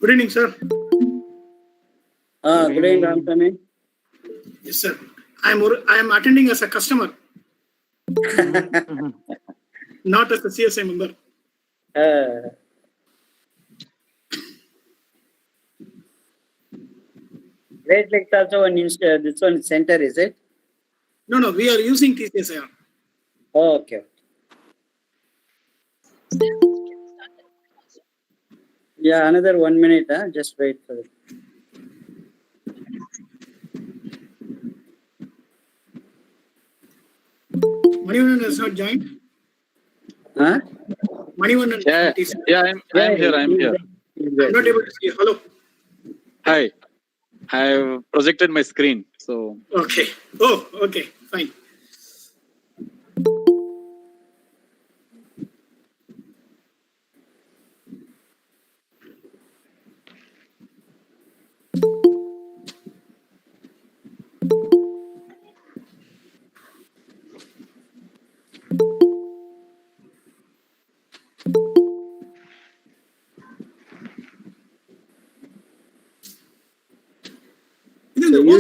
Good evening, sir. Good evening, Ramaswamy. Yes, sir. I am attending as a customer, not as a CSI member. Great Lakes also one this one center, is it? No, we are using TCSIR. Oh, okay. Yeah, another 1 minute. Just wait for it. Manivannan has not joined. Huh? Manivannan. Yeah, I'm here. I'm not able to see you. Hello. Hi. I've projected my screen. So. Okay. Oh, okay. Fine.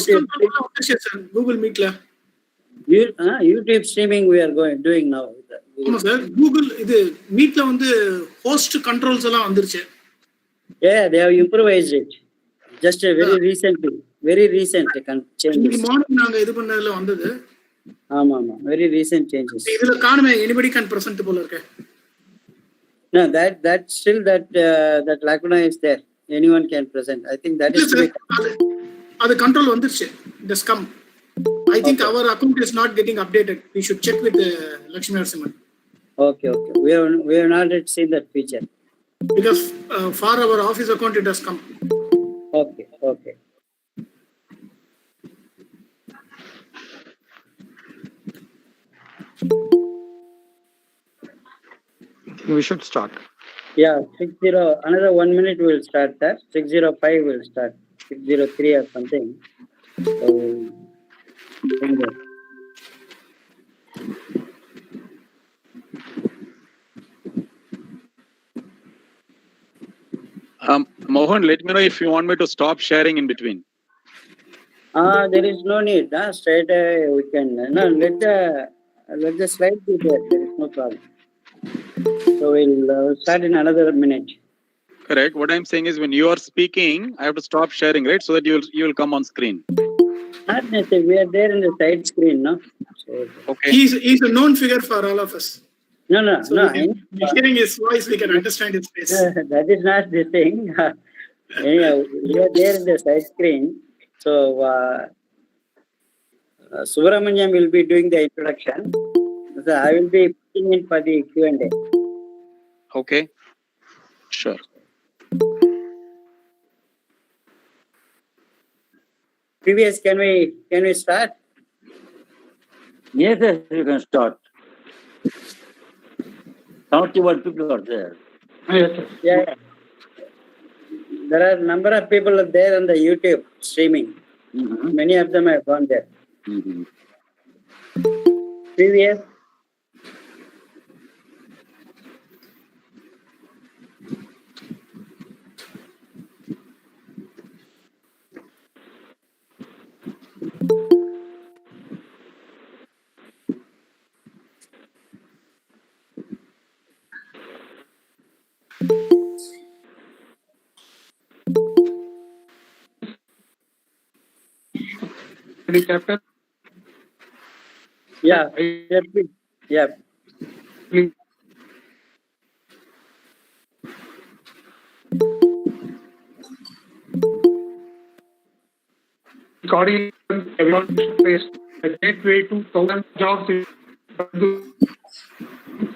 So Google Meet. YouTube streaming we are doing now. Sir, Google Meet host controls Yeah, they have improvised it. Just very recently. Very recent changes. Very recent changes. Anybody can present. No, that still that lacuna is there. Anyone can present. I think that is the control just come. I think our account is not getting updated. We should check with Lakshmi Narasimhan. Okay. We have not yet seen that feature. Because for our office account it has come. Okay. We should start. Yeah, 60. Another 1 minute we will start that. 605 will start. 603 or something. So, Mohan, let me know if you want me to stop sharing in between. There is no need. Straight we can. No, let the slide be there. There is no problem. So we'll start in another minute. Correct. What I'm saying is when you are speaking, I have to stop sharing, right? So that you will come on screen. Not necessarily. We are there in the side screen, no? So, okay. He's a known figure for all of us. No. Hearing his voice, we can understand his face. That is not the thing. Anyhow, we are there in the side screen. So Subramanyam will be doing the introduction. So I will be putting in for the Q&A. Okay. Sure. Previous, can we start? Yes, you can start. 71 people are there. Yeah. There are a number of people there on the YouTube streaming. Many of them have gone there. Previous. Chapter? Yeah. Yeah. Please. According to everyone face a gateway to 1,000 jobs in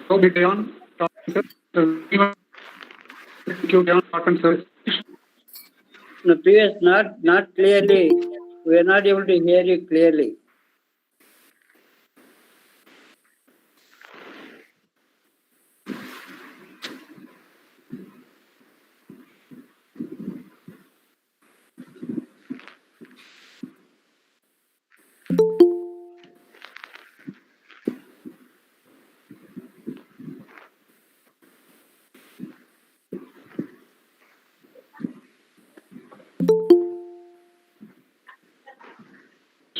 so beyond No, previous, not clearly. We are not able to hear you clearly.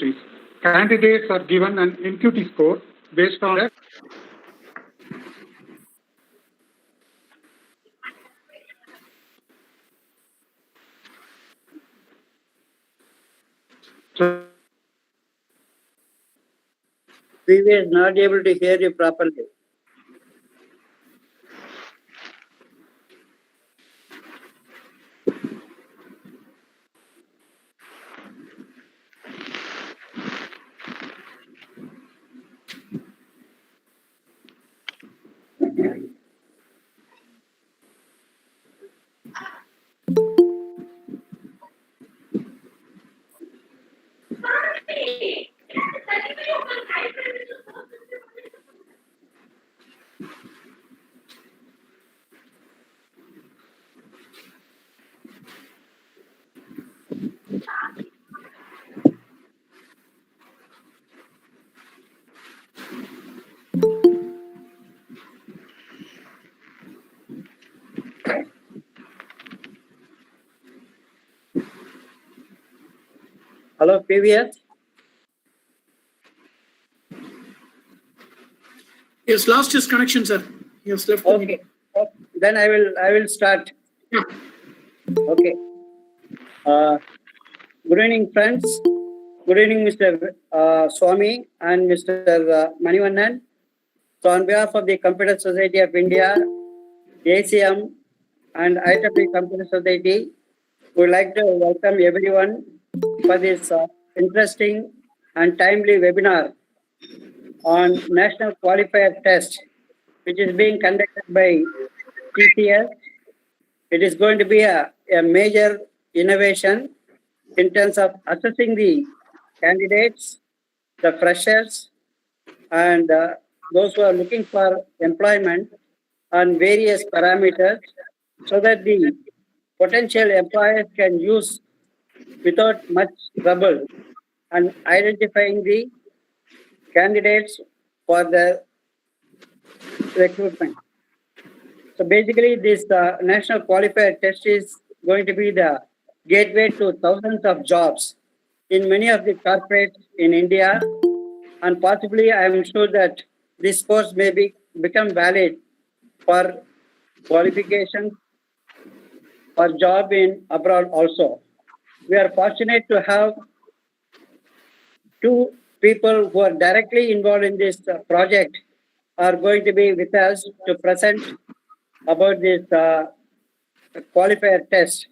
industries. Candidates are given an NQT score based on their We were not able to hear you properly. Hello, PVS. He has lost his connection, sir. He has left. the meeting. Okay. Then I will start. Yeah. Okay. Good evening, friends. Good evening, Mr. Swamy and Mr. Manivannan. So, on behalf of the Computer Society of India, ACM, and IEEE Computer Society, we would like to welcome everyone for this interesting and timely webinar on National Qualifier Test, which is being conducted by TCS. It is going to be a major innovation in terms of assessing the candidates, the freshers, and those who are looking for employment on various parameters so that the potential employers can use without much trouble and identifying the candidates for the recruitment. So basically, this national qualifier test is going to be the gateway to thousands of jobs in many of the corporates in India, and possibly I am sure that this course may become valid for qualification for job in abroad also. We are fortunate to have two people who are directly involved in this project are going to be with us to present about this qualifier test.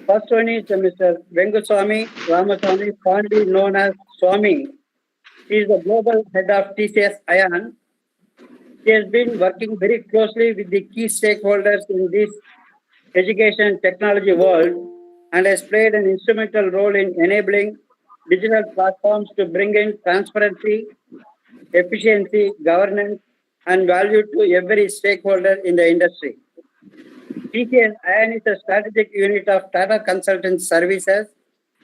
First one is Mr. Venguswamy, Ramaswamy, fondly known as Swamy. He is the global head of TCS ION. He has been working very closely with the key stakeholders in this education technology world and has played an instrumental role in enabling digital platforms to bring in transparency, efficiency, governance, and value to every stakeholder in the industry. TCS ION is a strategic unit of Tata Consultancy Services,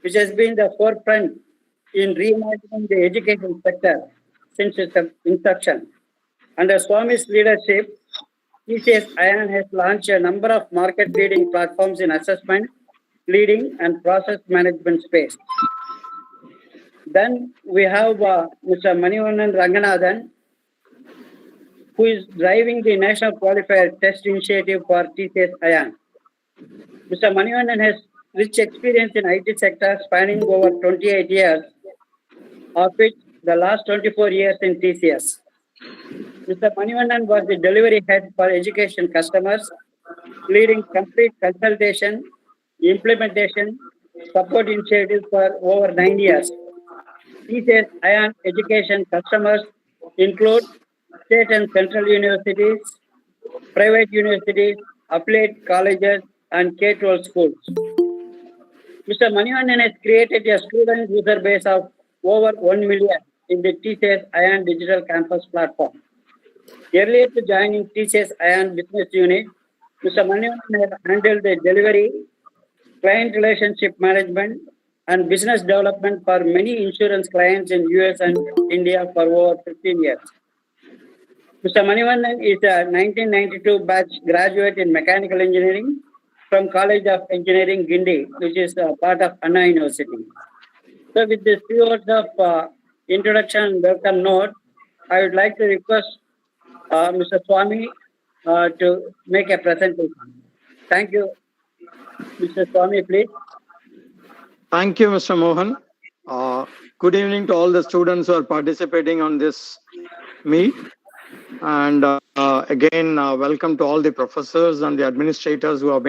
which has been the forefront in reimagining the education sector since its inception. Under Swamy's leadership, TCS ION has launched a number of market-leading platforms in assessment, leading, and process management space. Then we have Mr. Manivannan Ranganathan, who is driving the National Qualifier Test Initiative for TCS ION. Mr. Manivannan has rich experience in IT sector spanning over 28 years, of which the last 24 years in TCS. Mr. Manivannan was the delivery head for education customers, leading complete consultation, implementation, support initiatives for over 9 years. TCS ION education customers include state and central universities, private universities, affiliate colleges, and K-12 schools. Mr. Manivannan has created a student user base of over 1 million in the TCS ION Digital Campus platform. Earlier to joining TCS ION Business Unit, Mr. Manivannan has handled the delivery, client relationship management, and business development for many insurance clients in US and India for over 15 years. Mr. Manivannan is a 1992 batch graduate in mechanical engineering from College of Engineering, Guindy, which is part of Anna University. So with this few words of introduction and welcome note, I would like to request Mr. Swamy to make a presentation. Thank you. Mr. Swamy, please. Thank you, Mr. Mohan. Good evening to all the students who are participating on this meet. And again, welcome to all the professors and the administrators who have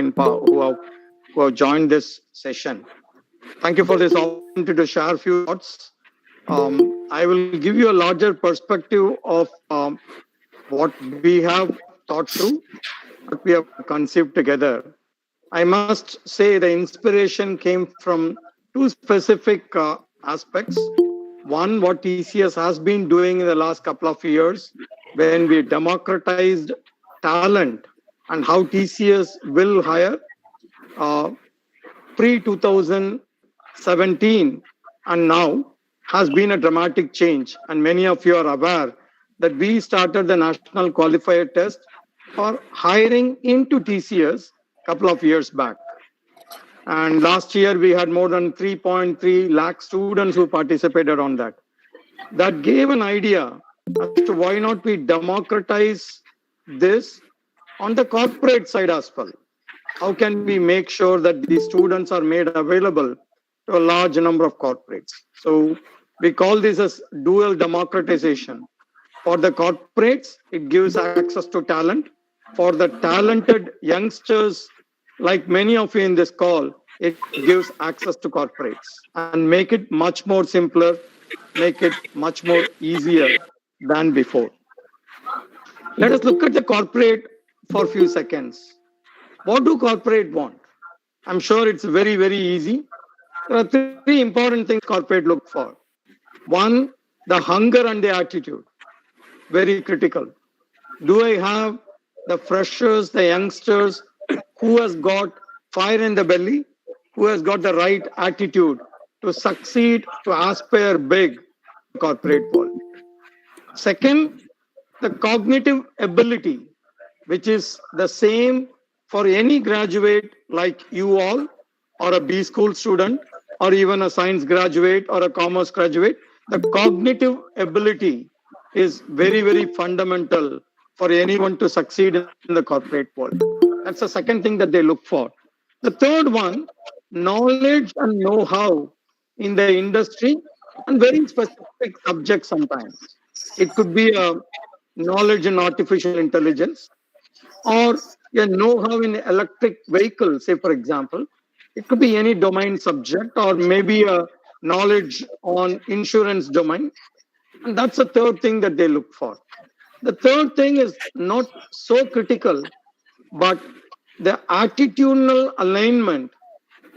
joined this session. Thank you for this opportunity to share a few thoughts. I will give you a larger perspective of what we have thought through, what we have conceived together. I must say the inspiration came from two specific aspects. One, what TCS has been doing in the last couple of years when we democratized talent and how TCS will hire pre-2017 and now has been a dramatic change. And many of you are aware that we started the national qualifier test for hiring into TCS a couple of years back. And last year we had more than 3.3 lakh students who participated on that. That gave an idea as to why not we democratize this on the corporate side as well. How can we make sure that these students are made available to a large number of corporates? So we call this as dual democratization. For the corporates, it gives access to talent. For the talented youngsters, like many of you in this call, it gives access to corporates and make it much more simpler, make it much more easier than before. Let us look at the corporate for a few seconds. What do corporate want? I'm sure it's very, very easy. There are three important things corporate look for. One, the hunger and the attitude. Very critical. Do I have the freshers, the youngsters who has got fire in the belly, who has got the right attitude to succeed, to aspire big corporate world? Second, the cognitive ability, which is the same for any graduate like you all, or a B school student, or even a science graduate or a commerce graduate. The cognitive ability is very, very fundamental for anyone to succeed in the corporate world. That's the second thing that they look for. The third one, knowledge and know-how in the industry and very specific subjects sometimes. It could be a knowledge in artificial intelligence or a know-how in electric vehicles, say for example. It could be any domain subject or maybe a knowledge on insurance domain. And that's the third thing that they look for. The third thing is not so critical, but the attitudinal alignment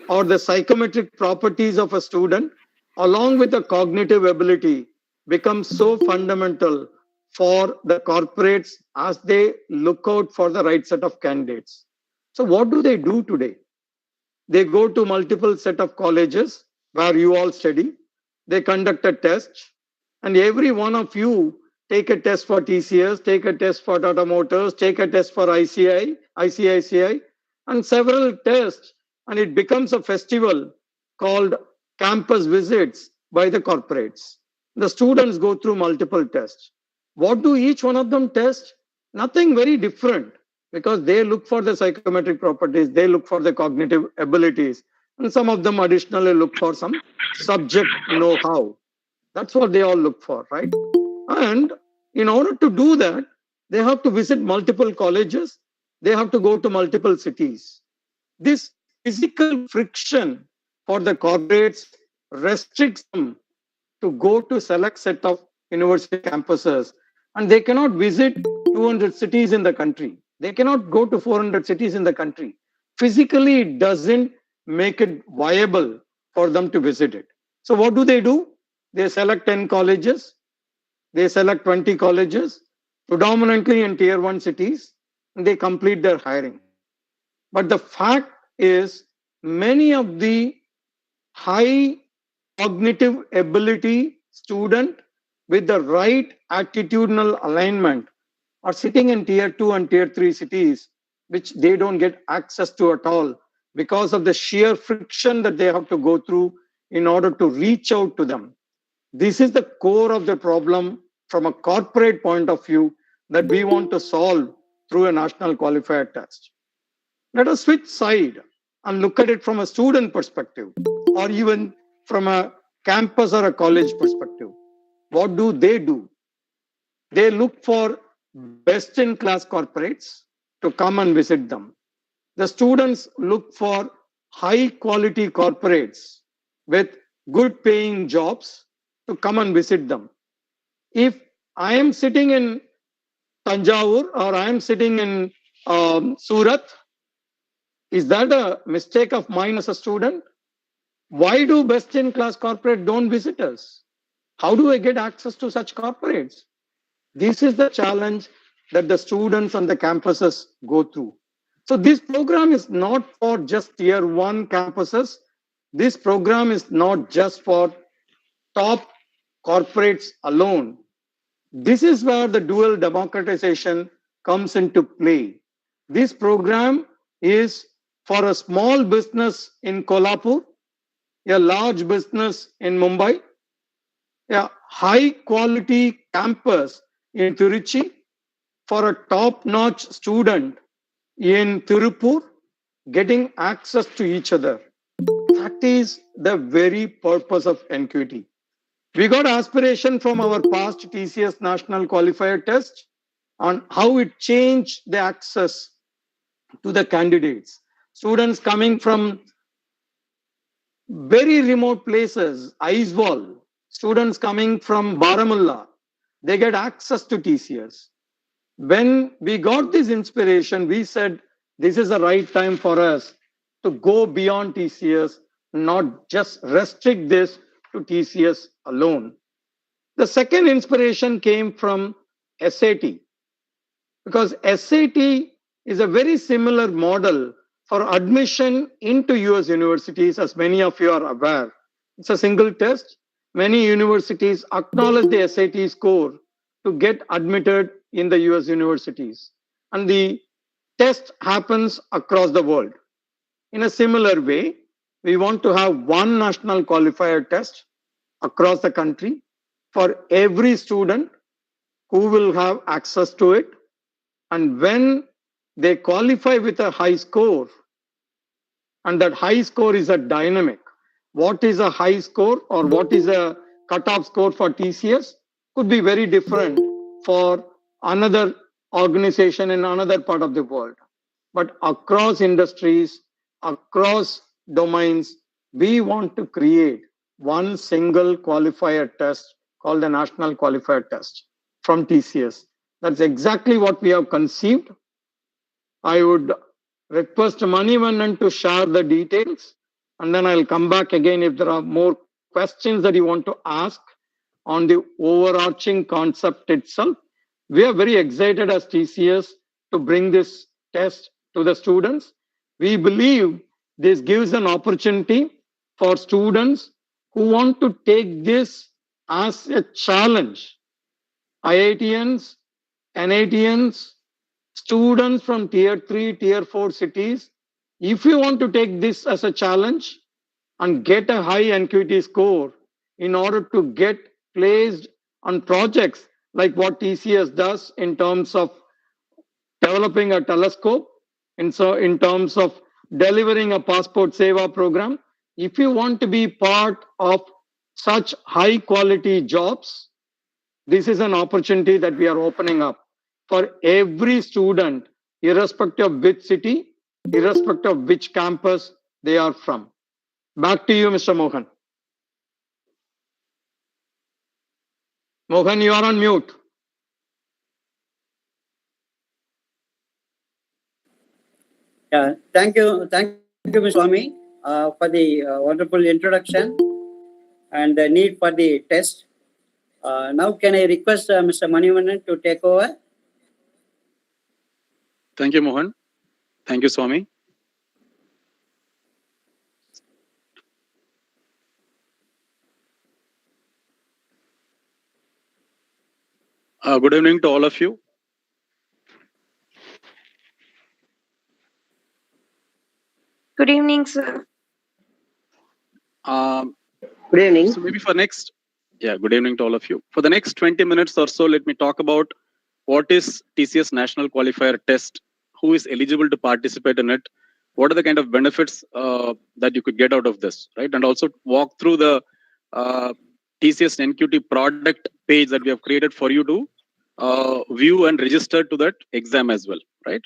or the psychometric properties of a student along with the cognitive ability becomes so fundamental for the corporates as they look out for the right set of candidates. So what do they do today? They go to multiple set of colleges where you all study. They conduct a test, and every one of you take a test for TCS, take a test for Tata Motors, take a test for ICICI, and several tests, and it becomes a festival called campus visits by the corporates. The students go through multiple tests. What do each one of them test? Nothing very different, because they look for the psychometric properties, they look for the cognitive abilities, and some of them additionally look for some subject know-how. That's what they all look for, right? And in order to do that, they have to visit multiple colleges, they have to go to multiple cities. This physical friction for the corporates restricts them to go to select set of university campuses, and they cannot visit 200 cities in the country. They cannot go to 400 cities in the country. Physically, it doesn't make it viable for them to visit it. So what do? They select 10 colleges, they select 20 colleges, predominantly in tier 1 cities, and they complete their hiring. But the fact is, many of the high cognitive ability student with the right attitudinal alignment are sitting in tier 2 and tier 3 cities, which they don't get access to at all because of the sheer friction that they have to go through in order to reach out to them. This is the core of the problem from a corporate point of view that we want to solve through a national qualifier test. Let us switch side and look at it from a student perspective or even from a campus or a college perspective. What do? They look for best in class corporates to come and visit them. The students look for high quality corporates with good paying jobs to come and visit them. If I am sitting in Tanjavur or I am sitting in Surat, is that a mistake of mine as a student? Why do best in class corporate don't visit us? How do I get access to such corporates? This is the challenge that the students on the campuses go through. So this program is not for just tier 1 campuses. This program is not just for top corporates alone. This is where the dual democratization comes into play. This program is for a small business in Kolhapur, a large business in Mumbai, a high quality campus in Tiruchi, for a top-notch student in Tirupur, getting access to each other. That is the very purpose of NQT. We got aspiration from our past TCS National Qualifier Test on how it changed the access to the candidates. Students coming from very remote places, Aizawl, students coming from Baramulla, they get access to TCS. When we got this inspiration, we said this is the right time for us to go beyond TCS, not just restrict this to TCS alone. The second inspiration came from SAT, because SAT is a very similar model for admission into US universities, as many of you are aware. It's a single test. Many universities acknowledge the SAT score to get admitted in the US universities. And the test happens across the world. In a similar way, we want to have one national qualifier test across the country for every student who will have access to it. And when they qualify with a high score, and that high score is a dynamic. What is a high score or what is a cutoff score for TCS could be very different for another organization in another part of the world. But across industries, across domains, we want to create one single qualifier test called the National Qualifier Test from TCS. That's exactly what we have conceived. I would request Manivannan to share the details, and then I'll come back again if there are more questions that you want to ask on the overarching concept itself. We are very excited as TCS to bring this test to the students. We believe this gives an opportunity for students who want to take this as a challenge. IITians, NITians, students from tier 3, tier 4 cities, if you want to take this as a challenge and get a high NQT score in order to get placed on projects like what TCS does in terms of developing a telescope, and so in terms of delivering a passport seva program, if you want to be part of such high quality jobs, this is an opportunity that we are opening up for every student, irrespective of which city, irrespective of which campus they are from. Back to you, Mr. Mohan. Mohan, you are on mute. Yeah, thank you, Mr. Swamy, for the wonderful introduction and the need for the test. Now, can I request Mr. Manivannan to take over? Thank you, Mohan. Thank you, Swami. Good evening to all of you. Good evening, sir. Good evening. So maybe for next, good evening to all of you. For the next 20 minutes or so, let me talk about what is TCS National Qualifier Test, who is eligible to participate in it, what are the kind of benefits that you could get out of this, right? And also walk through the TCS NQT product page that we have created for you to view and register to that exam as well, right?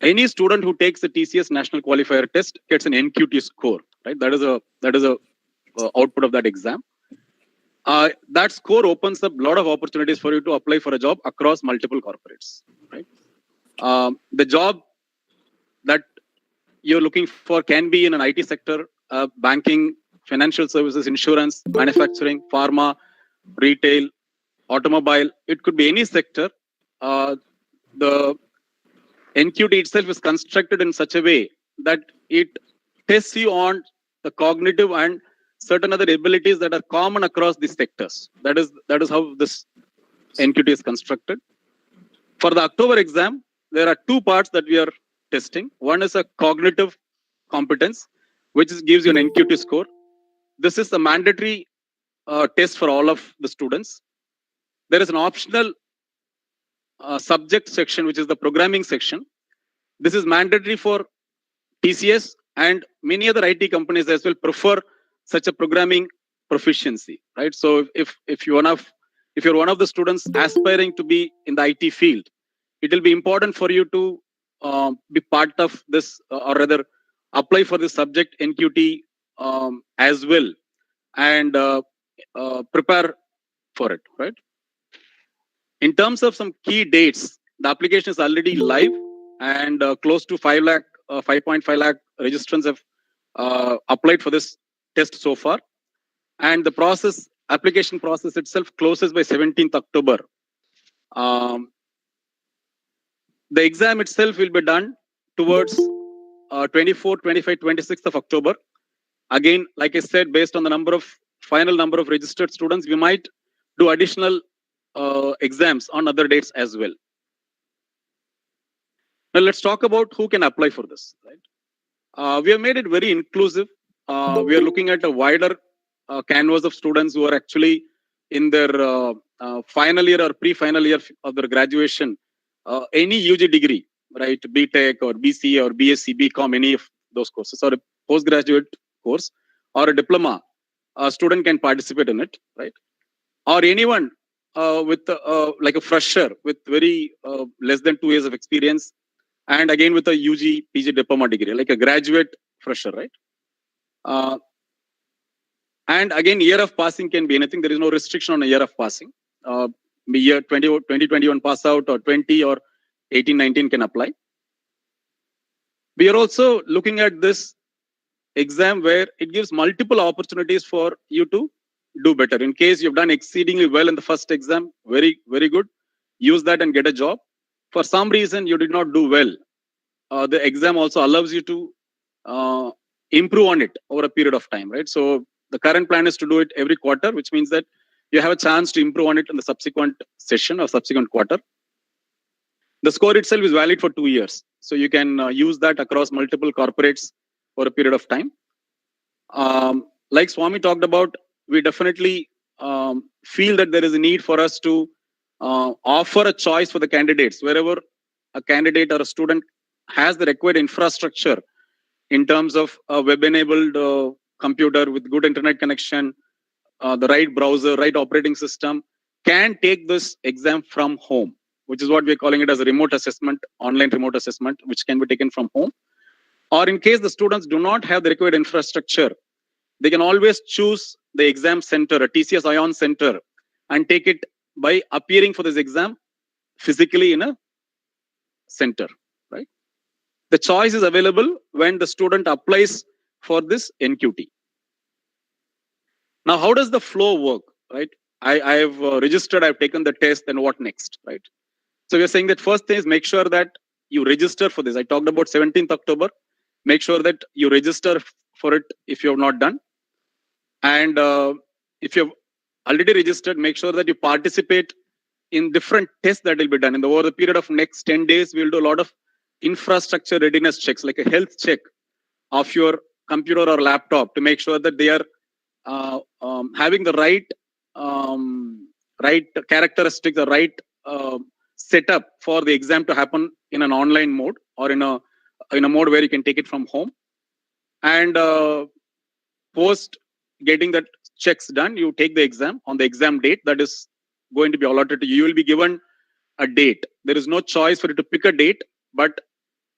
Any student who takes the TCS National Qualifier Test gets an NQT score, right? That is a output of that exam. That score opens up a lot of opportunities for you to apply for a job across multiple corporates, right? The job that you're looking for can be in an IT sector, banking, financial services, insurance, manufacturing, pharma, retail, automobile. It could be any sector. The NQT itself is constructed in such a way that it tests you on the cognitive and certain other abilities that are common across these sectors. That is how this NQT is constructed. For the October exam, there are two parts that we are testing. One is a cognitive competence, which gives you an NQT score. This is a mandatory test for all of the students. There is an optional subject section, which is the programming section. This is mandatory for TCS and many other IT companies as well prefer such a programming proficiency, right? So if you're one of the students aspiring to be in the IT field, it will be important for you to be part of this, or rather apply for this subject NQT as well, and prepare for it, right? In terms of some key dates, the application is already live, and close to 5.5 lakh registrants have applied for this test so far. And the application process itself closes by 17th October. The exam itself will be done towards 24, 25, 26th of October. Again, like I said, based on the final number of registered students, we might do additional exams on other dates as well. Now let's talk about who can apply for this, right? We have made it very inclusive. We are looking at a wider canvas of students who are actually in their final year or pre-final year of their graduation, any UG degree, right? BTech or BCA or BSc, BCom, any of those courses, or a postgraduate course or a diploma, a student can participate in it, right? Or anyone with like a fresher with very less than 2 years of experience, and again with a UG, PG diploma degree, like a graduate fresher, right? And again, year of passing can be anything. There is no restriction on a year of passing. Year 2021 pass out, or 20 or 18, 19 can apply. We are also looking at this exam where it gives multiple opportunities for you to do better. In case you've done exceedingly well in the first exam, very, very good. Use that and get a job. For some reason, you did not do well. The exam also allows you to improve on it over a period of time, right? So the current plan is to do it every quarter, which means that you have a chance to improve on it in the subsequent session or subsequent quarter. The score itself is valid for 2 years. So you can use that across multiple corporates for a period of time. Like Swami talked about, we definitely feel that there is a need for us to offer a choice for the candidates. Wherever a candidate or a student has the required infrastructure in terms of a web-enabled computer with good internet connection, the right browser, right operating system, can take this exam from home, which is what we're calling it as a remote assessment, online remote assessment, which can be taken from home. Or in case the students do not have the required infrastructure, they can always choose the exam center, a TCS ION center, and take it by appearing for this exam physically in a center, right? The choice is available when the student applies for this NQT. Now, how does the flow work, right? I have registered, I've taken the test, and what next, right? So we're saying that first thing is make sure that you register for this. I talked about 17th October. Make sure that you register for it if you have not done. And if you've already registered, make sure that you participate in different tests that will be done. Over the period of next 10 days, we'll do a lot of infrastructure readiness checks, like a health check of your computer or laptop to make sure that they are having the right right characteristics, the right setup for the exam to happen in an online mode or in a mode where you can take it from home. And post getting that checks done, you take the exam on the exam date that is going to be allotted to you. You will be given a date. There is no choice for you to pick a date, but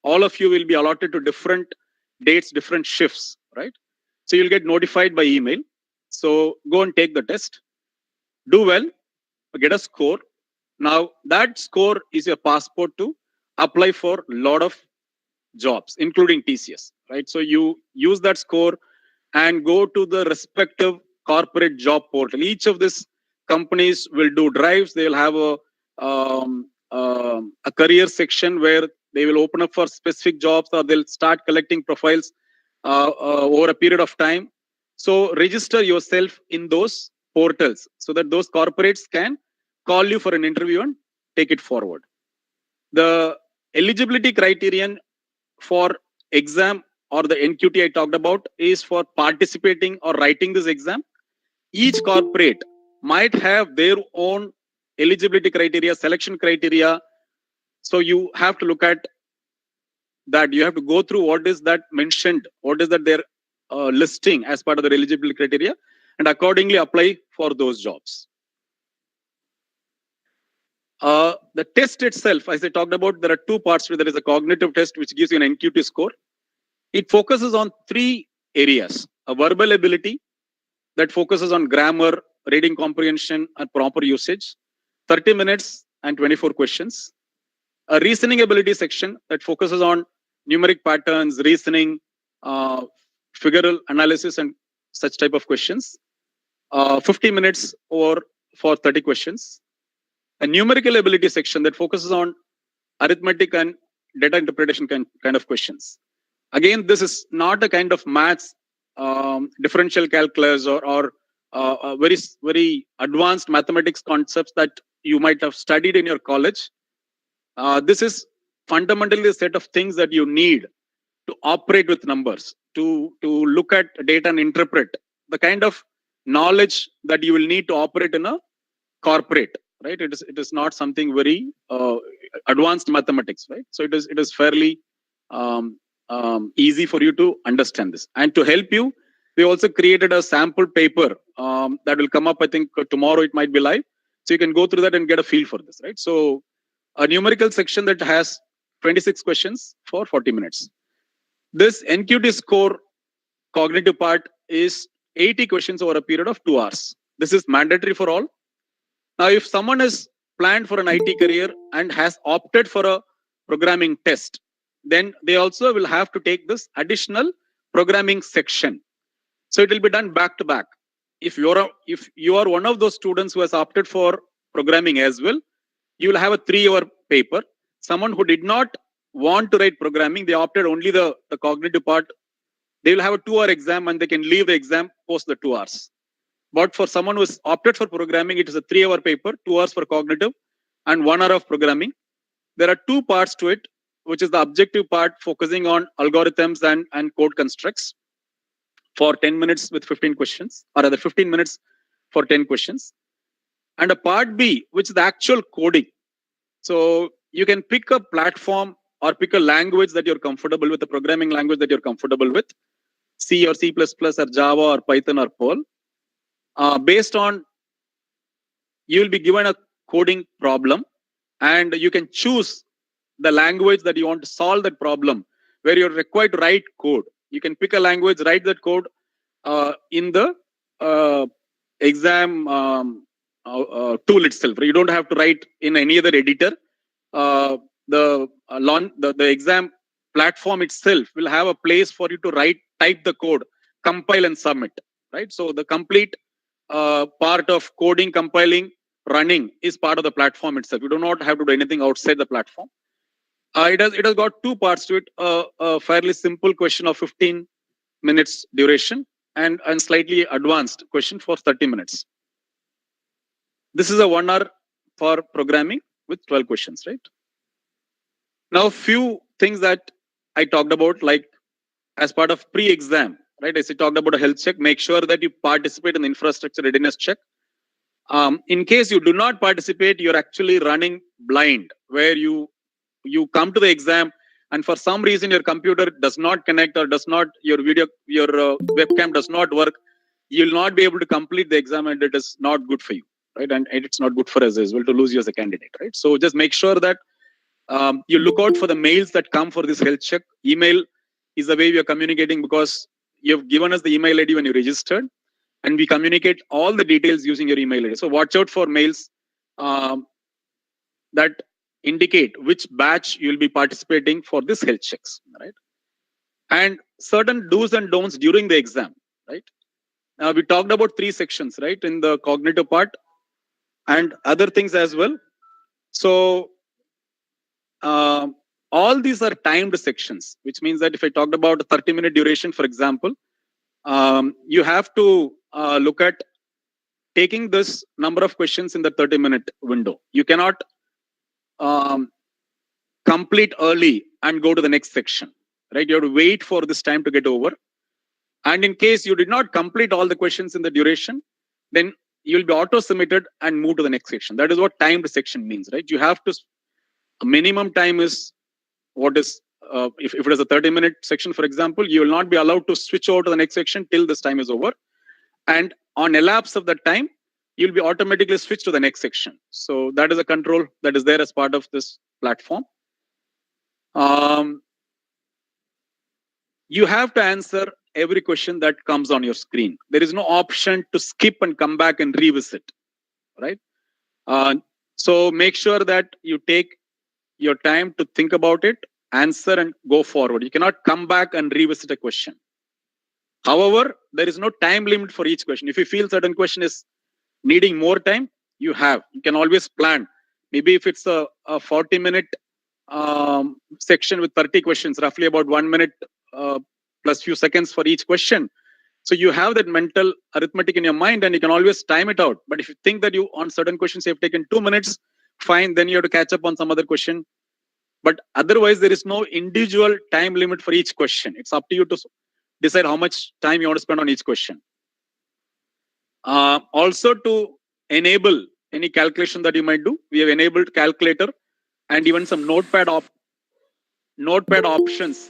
all of you will be allotted to different dates, different shifts, right? So you'll get notified by email. So go and take the test, do well, get a score. Now that score is your passport to apply for a lot of jobs, including TCS, right? So you use that score and go to the respective corporate job portal. Each of these companies will do drives. They'll have a career section where they will open up for specific jobs, or they'll start collecting profiles over a period of time. So register yourself in those portals so that those corporates can call you for an interview and take it forward. The eligibility criterion for exam or the NQT I talked about is for participating or writing this exam. Each corporate might have their own eligibility criteria, selection criteria. So you have to look at that. You have to go through what is that mentioned, what is that they're listing as part of their eligibility criteria, and accordingly apply for those jobs. The test itself, as I talked about, there are two parts to it. There is a cognitive test, which gives you an NQT score. It focuses on three areas: a verbal ability that focuses on grammar, reading comprehension, and proper usage, 30 minutes and 24 questions. A reasoning ability section that focuses on numeric patterns, reasoning, figural analysis, and such type of questions. 50 minutes or for 30 questions. A numerical ability section that focuses on arithmetic and data interpretation kind of questions. Again, this is not a kind of maths, differential calculus, or very advanced mathematics concepts that you might have studied in your college. This is fundamentally a set of things that you need to operate with numbers, to look at data and interpret the kind of knowledge that you will need to operate in a corporate, right? It is not something very advanced mathematics, right? So it is fairly easy for you to understand this. And to help you, we also created a sample paper that will come up, I think tomorrow it might be live. So you can go through that and get a feel for this, right? So a numerical section that has 26 questions for 40 minutes. This NQT score cognitive part is 80 questions over a period of 2 hours. This is mandatory for all. Now, if someone is planned for an IT career and has opted for a programming test, then they also will have to take this additional programming section. So it will be done back to back. If you are one of those students who has opted for programming as well, you will have a 3-hour paper. Someone who did not want to write programming, they opted only the cognitive part, they will have a 2-hour exam and they can leave the exam post the 2 hours. But for someone who has opted for programming, it is a 3-hour paper, 2 hours for cognitive and 1 hour of programming. There are 2 parts to it, which is the objective part focusing on algorithms and code constructs for 10 minutes with 15 questions, or rather 15 minutes for 10 questions. And a part B, which is the actual coding. So you can pick a platform or pick a language that you're comfortable with, a programming language that you're comfortable with, C or C++ or Java or Python or Perl. Based on, you will be given a coding problem and you can choose the language that you want to solve that problem, where you're required to write code. You can pick a language, write that code in the exam tool itself. You don't have to write in any other editor. The exam platform itself will have a place for you to type the code, compile and submit, right? So the complete part of coding, compiling, running is part of the platform itself. You do not have to do anything outside the platform. It has got 2 parts to it, a fairly simple question of 15 minutes duration and slightly advanced question for 30 minutes. This is a 1 hour for programming with 12 questions, right? Now, few things that I talked about, like as part of pre-exam, right? As we talked about a health check, make sure that you participate in the infrastructure readiness check. In case you do not participate, you're actually running blind, where you come to the exam and for some reason your computer does not connect or does not, your webcam does not work. You'll not be able to complete the exam, and it is not good for you, right? And it's not good for us as well to lose you as a candidate, right? So just make sure that you look out for the mails that come for this health check. Email is the way we are communicating, because you've given us the email ID when you registered, and we communicate all the details using your email ID. So watch out for mails that indicate which batch you'll be participating for this health checks, right? And certain do's and don'ts during the exam, right? We talked about 3 sections, right, in the cognitive part and other things as well. So all these are timed sections, which means that if I talked about a 30-minute duration, for example, you have to look at taking this number of questions in the 30-minute window. You cannot complete early and go to the next section, right? You have to wait for this time to get over. And in case you did not complete all the questions in the duration, then you'll be auto-submitted and move to the next section. That is what timed section means, right? You have to, a minimum time is what is, if it is a 30-minute section, for example, you will not be allowed to switch over to the next section till this time is over. And on elapse of that time, you'll be automatically switched to the next section. So that is a control that is there as part of this platform. You have to answer every question that comes on your screen. There is no option to skip and come back and revisit, right? So make sure that you take your time to think about it, answer, and go forward. You cannot come back and revisit a question. However, there is no time limit for each question. If you feel certain question is needing more time, you can always plan. Maybe if it's a 40-minute section with 30 questions, roughly about 1 minute plus few seconds for each question. So you have that mental arithmetic in your mind, and you can always time it out. But if you think that you, on certain questions, you have taken 2 minutes, fine, then you have to catch up on some other question. But otherwise, there is no individual time limit for each question. It's up to you to decide how much time you want to spend on each question. Also, to enable any calculation that you might do, we have enabled calculator and even some notepad options.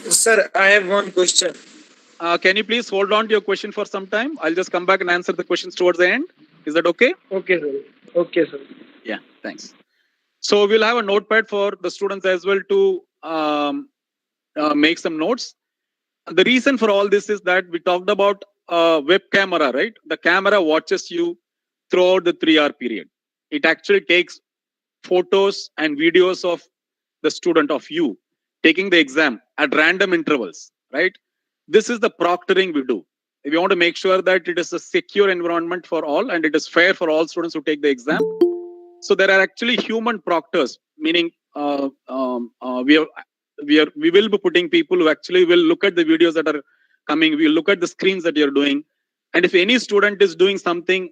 Sir, I have one question. Can you please hold on to your question for some time? I'll just come back and answer the questions towards the end. Is that okay? Okay, sir. Okay, sir. Yeah, thanks. So we'll have a notepad for the students as well to make some notes. The reason for all this is that we talked about web camera, right? The camera watches you throughout the 3-hour period. It actually takes photos and videos of the student, of you taking the exam at random intervals, right? This is the proctoring we do. We want to make sure that it is a secure environment for all and it is fair for all students who take the exam. So there are actually human proctors, meaning we will be putting people who actually will look at the videos that are coming. We'll look at the screens that you're doing. And if any student is doing something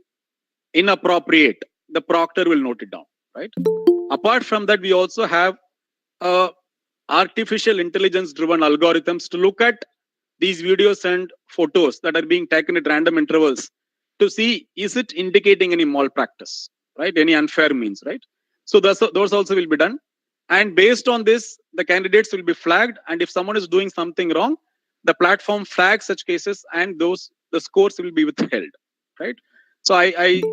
inappropriate, the proctor will note it down, right? Apart from that, we also have artificial intelligence driven algorithms to look at these videos and photos that are being taken at random intervals to see, is it indicating any malpractice, right? Any unfair means, right? So those also will be done. And based on this, the candidates will be flagged. And if someone is doing something wrong, the platform flags such cases and the scores will be withheld, right? So I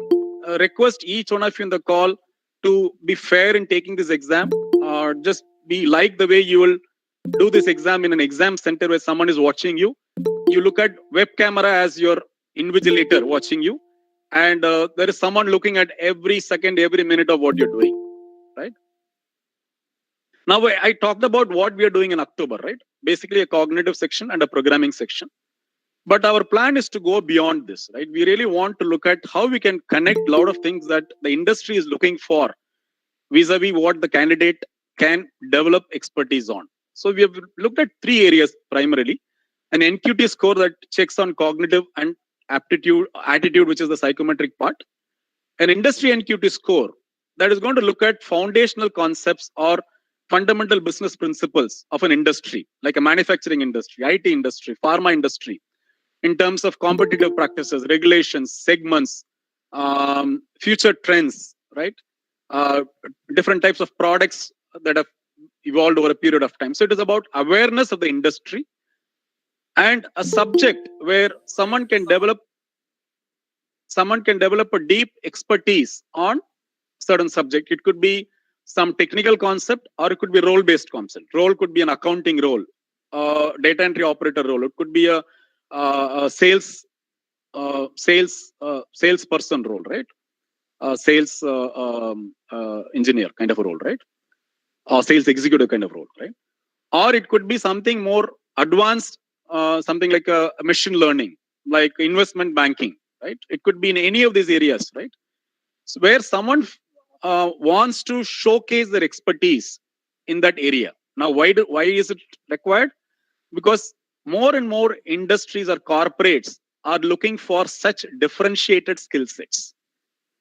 request each one of you in the call to be fair in taking this exam, or just be like the way you will do this exam in an exam center where someone is watching you. You look at web camera as your invigilator watching you, and there is someone looking at every second, every minute of what you're doing, right? Now, I talked about what we are doing in October, right? Basically a cognitive section and a programming section. But our plan is to go beyond this, right? We really want to look at how we can connect a lot of things that the industry is looking for vis-a-vis what the candidate can develop expertise on. So we have looked at 3 areas primarily. An NQT score that checks on cognitive and attitude, which is the psychometric part. An industry NQT score, that is going to look at foundational concepts or fundamental business principles of an industry, like a manufacturing industry, IT industry, pharma industry, in terms of competitive practices, regulations, segments, future trends, right? Different types of products that have evolved over a period of time. So it is about awareness of the industry and a subject where someone can develop a deep expertise on certain subject. It could be some technical concept, or it could be role-based concept. Role could be an accounting role, data entry operator role. It could be a salesperson role, right? Sales engineer kind of a role, right? Or sales executive kind of role, right? Or it could be something more advanced, something like a machine learning, like investment banking, right? It could be in any of these areas, right? So where someone wants to showcase their expertise in that area. Now, why is it required? Because more and more industries or corporates are looking for such differentiated skill sets.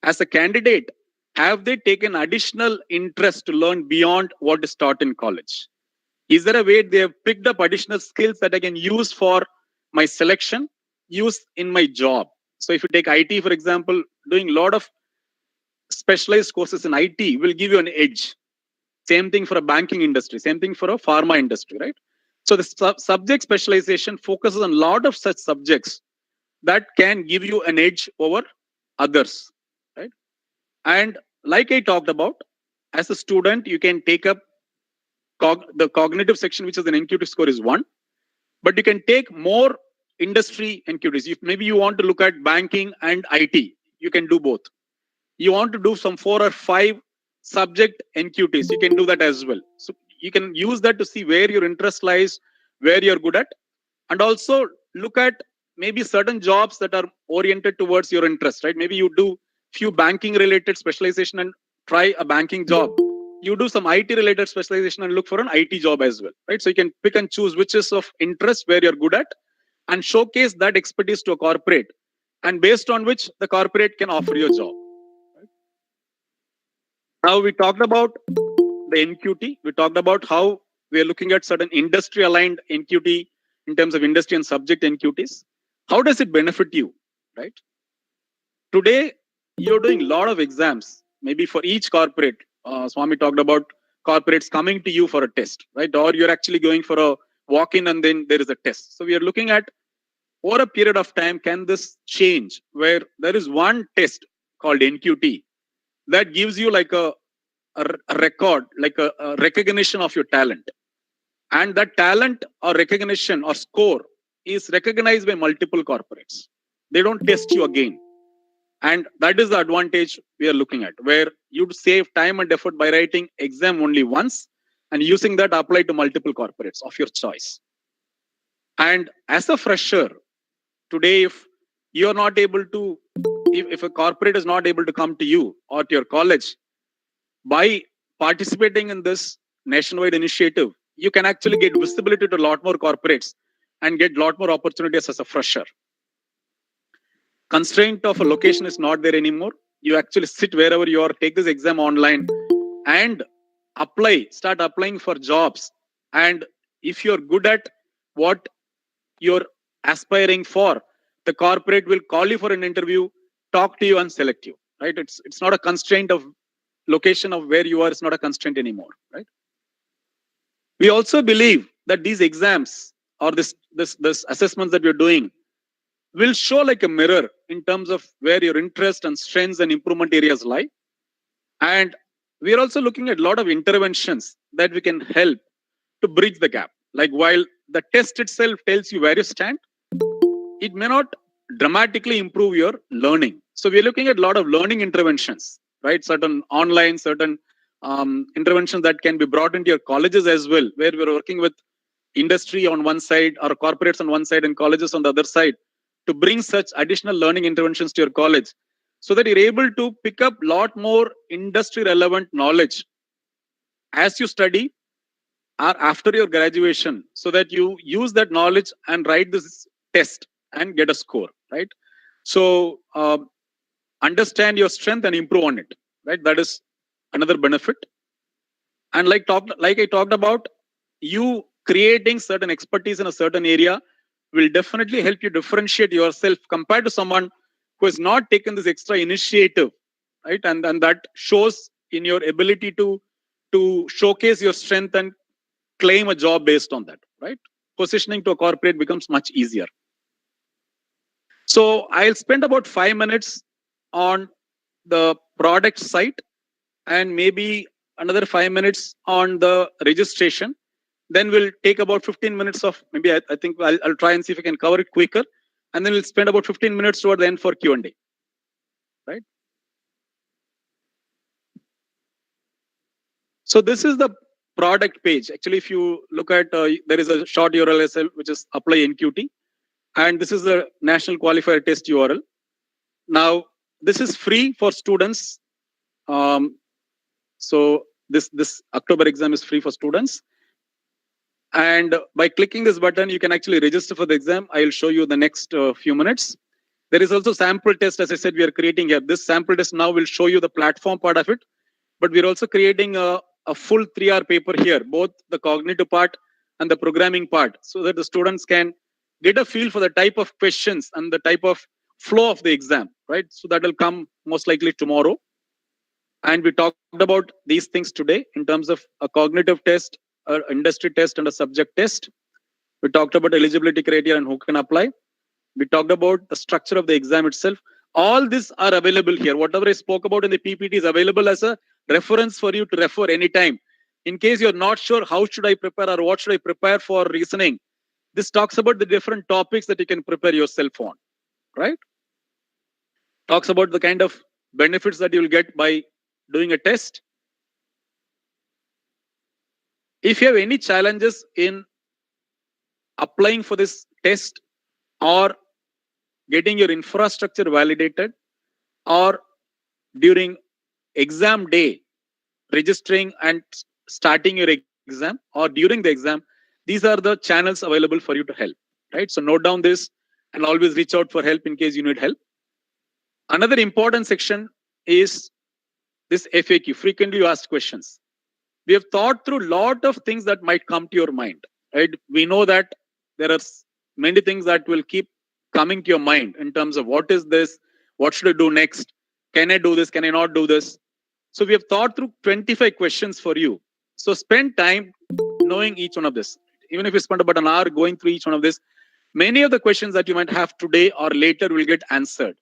As a candidate, have they taken additional interest to learn beyond what is taught in college? Is there a way they have picked up additional skills that I can use for my selection, use in my job? So if you take IT, for example, doing a lot of specialized courses in IT will give you an edge. Same thing for a banking industry, same thing for a pharma industry, right? So the subject specialization focuses on a lot of such subjects that can give you an edge over others, right? And like I talked about, as a student, you can take up the cognitive section, which is an NQT score is 1, but you can take more industry NQTs. If maybe you want to look at banking and IT, you can do both. You want to do some 4 or 5 subject NQTs, you can do that as well. So you can use that to see where your interest lies, where you're good at, and also look at maybe certain jobs that are oriented towards your interest, right? Maybe you do few banking related specialization and try a banking job. You do some IT related specialization and look for an IT job as well, right? So you can pick and choose which is of interest, where you're good at, and showcase that expertise to a corporate, and based on which the corporate can offer you a job. Now we talked about the NQT. We talked about how we are looking at certain industry aligned NQT in terms of industry and subject NQTs. How does it benefit you, right? Today, you're doing a lot of exams, maybe for each corporate. Swami talked about corporates coming to you for a test, right? Or you're actually going for a walk-in and then there is a test. So we are looking at, over a period of time, can this change where there is one test called NQT that gives you like a record, like a recognition of your talent. And that talent or recognition or score is recognized by multiple corporates. They don't test you again. And that is the advantage we are looking at, where you'd save time and effort by writing exam only once and using that apply to multiple corporates of your choice. And as a fresher, today, if you're not able to, if a corporate is not able to come to you or to your college, by participating in this nationwide initiative, you can actually get visibility to a lot more corporates and get a lot more opportunities as a fresher. Constraint of a location is not there anymore. You actually sit wherever you are, take this exam online and apply, start applying for jobs. And if you're good at what you're aspiring for, the corporate will call you for an interview, talk to you and select you, right? It's not a constraint of location of where you are, is not a constraint anymore, right? We also believe that these exams or this assessments that we're doing will show like a mirror in terms of where your interest and strengths and improvement areas lie. And we are also looking at a lot of interventions that we can help to bridge the gap. Like while the test itself tells you where you stand, it may not dramatically improve your learning. So we're looking at a lot of learning interventions, right? Certain online, certain interventions that can be brought into your colleges as well, where we're working with industry on one side or corporates on one side and colleges on the other side to bring such additional learning interventions to your college so that you're able to pick up a lot more industry relevant knowledge as you study or after your graduation, so that you use that knowledge and write this test and get a score, right? So understand your strength and improve on it, right? That is another benefit. And like I talked about, you creating certain expertise in a certain area will definitely help you differentiate yourself compared to someone who has not taken this extra initiative, right? And that shows in your ability to showcase your strength and claim a job based on that, right? Positioning to a corporate becomes much easier. So I'll spend about 5 minutes on the product site and maybe another 5 minutes on the registration. Then we'll take about 15 minutes of, maybe I think I'll try and see if I can cover it quicker. And then we'll spend about 15 minutes toward the end for Q&A, right? So this is the product page. Actually, if you look at, there is a short URL as well, which is apply NQT. And this is the national qualifier test URL. Now, this is free for students. So this October exam is free for students. And by clicking this button, you can actually register for the exam. I'll show you the next few minutes. There is also sample test, as I said, we are creating here. This sample test now will show you the platform part of it, but we're also creating a full 3-hour paper here, both the cognitive part and the programming part, so that the students can get a feel for the type of questions and the type of flow of the exam, right? So that will come most likely tomorrow. And we talked about these things today in terms of a cognitive test, an industry test, and a subject test. We talked about eligibility criteria and who can apply. We talked about the structure of the exam itself. All these are available here. Whatever I spoke about in the PPT is available as a reference for you to refer anytime. In case you're not sure how should I prepare or what should I prepare for reasoning, this talks about the different topics that you can prepare yourself on, right? Talks about the kind of benefits that you will get by doing a test. If you have any challenges in applying for this test or getting your infrastructure validated or during exam day, registering and starting your exam or during the exam, these are the channels available for you to help, right? So note down this and always reach out for help in case you need help. Another important section is this FAQ, frequently asked questions. We have thought through a lot of things that might come to your mind, right? We know that there are many things that will keep coming to your mind in terms of what is this, what should I do next, can I do this, can I not do this? So we have thought through 25 questions for you. So spend time knowing each one of this. Even if you spend about an hour going through each one of this, many of the questions that you might have today or later will get answered.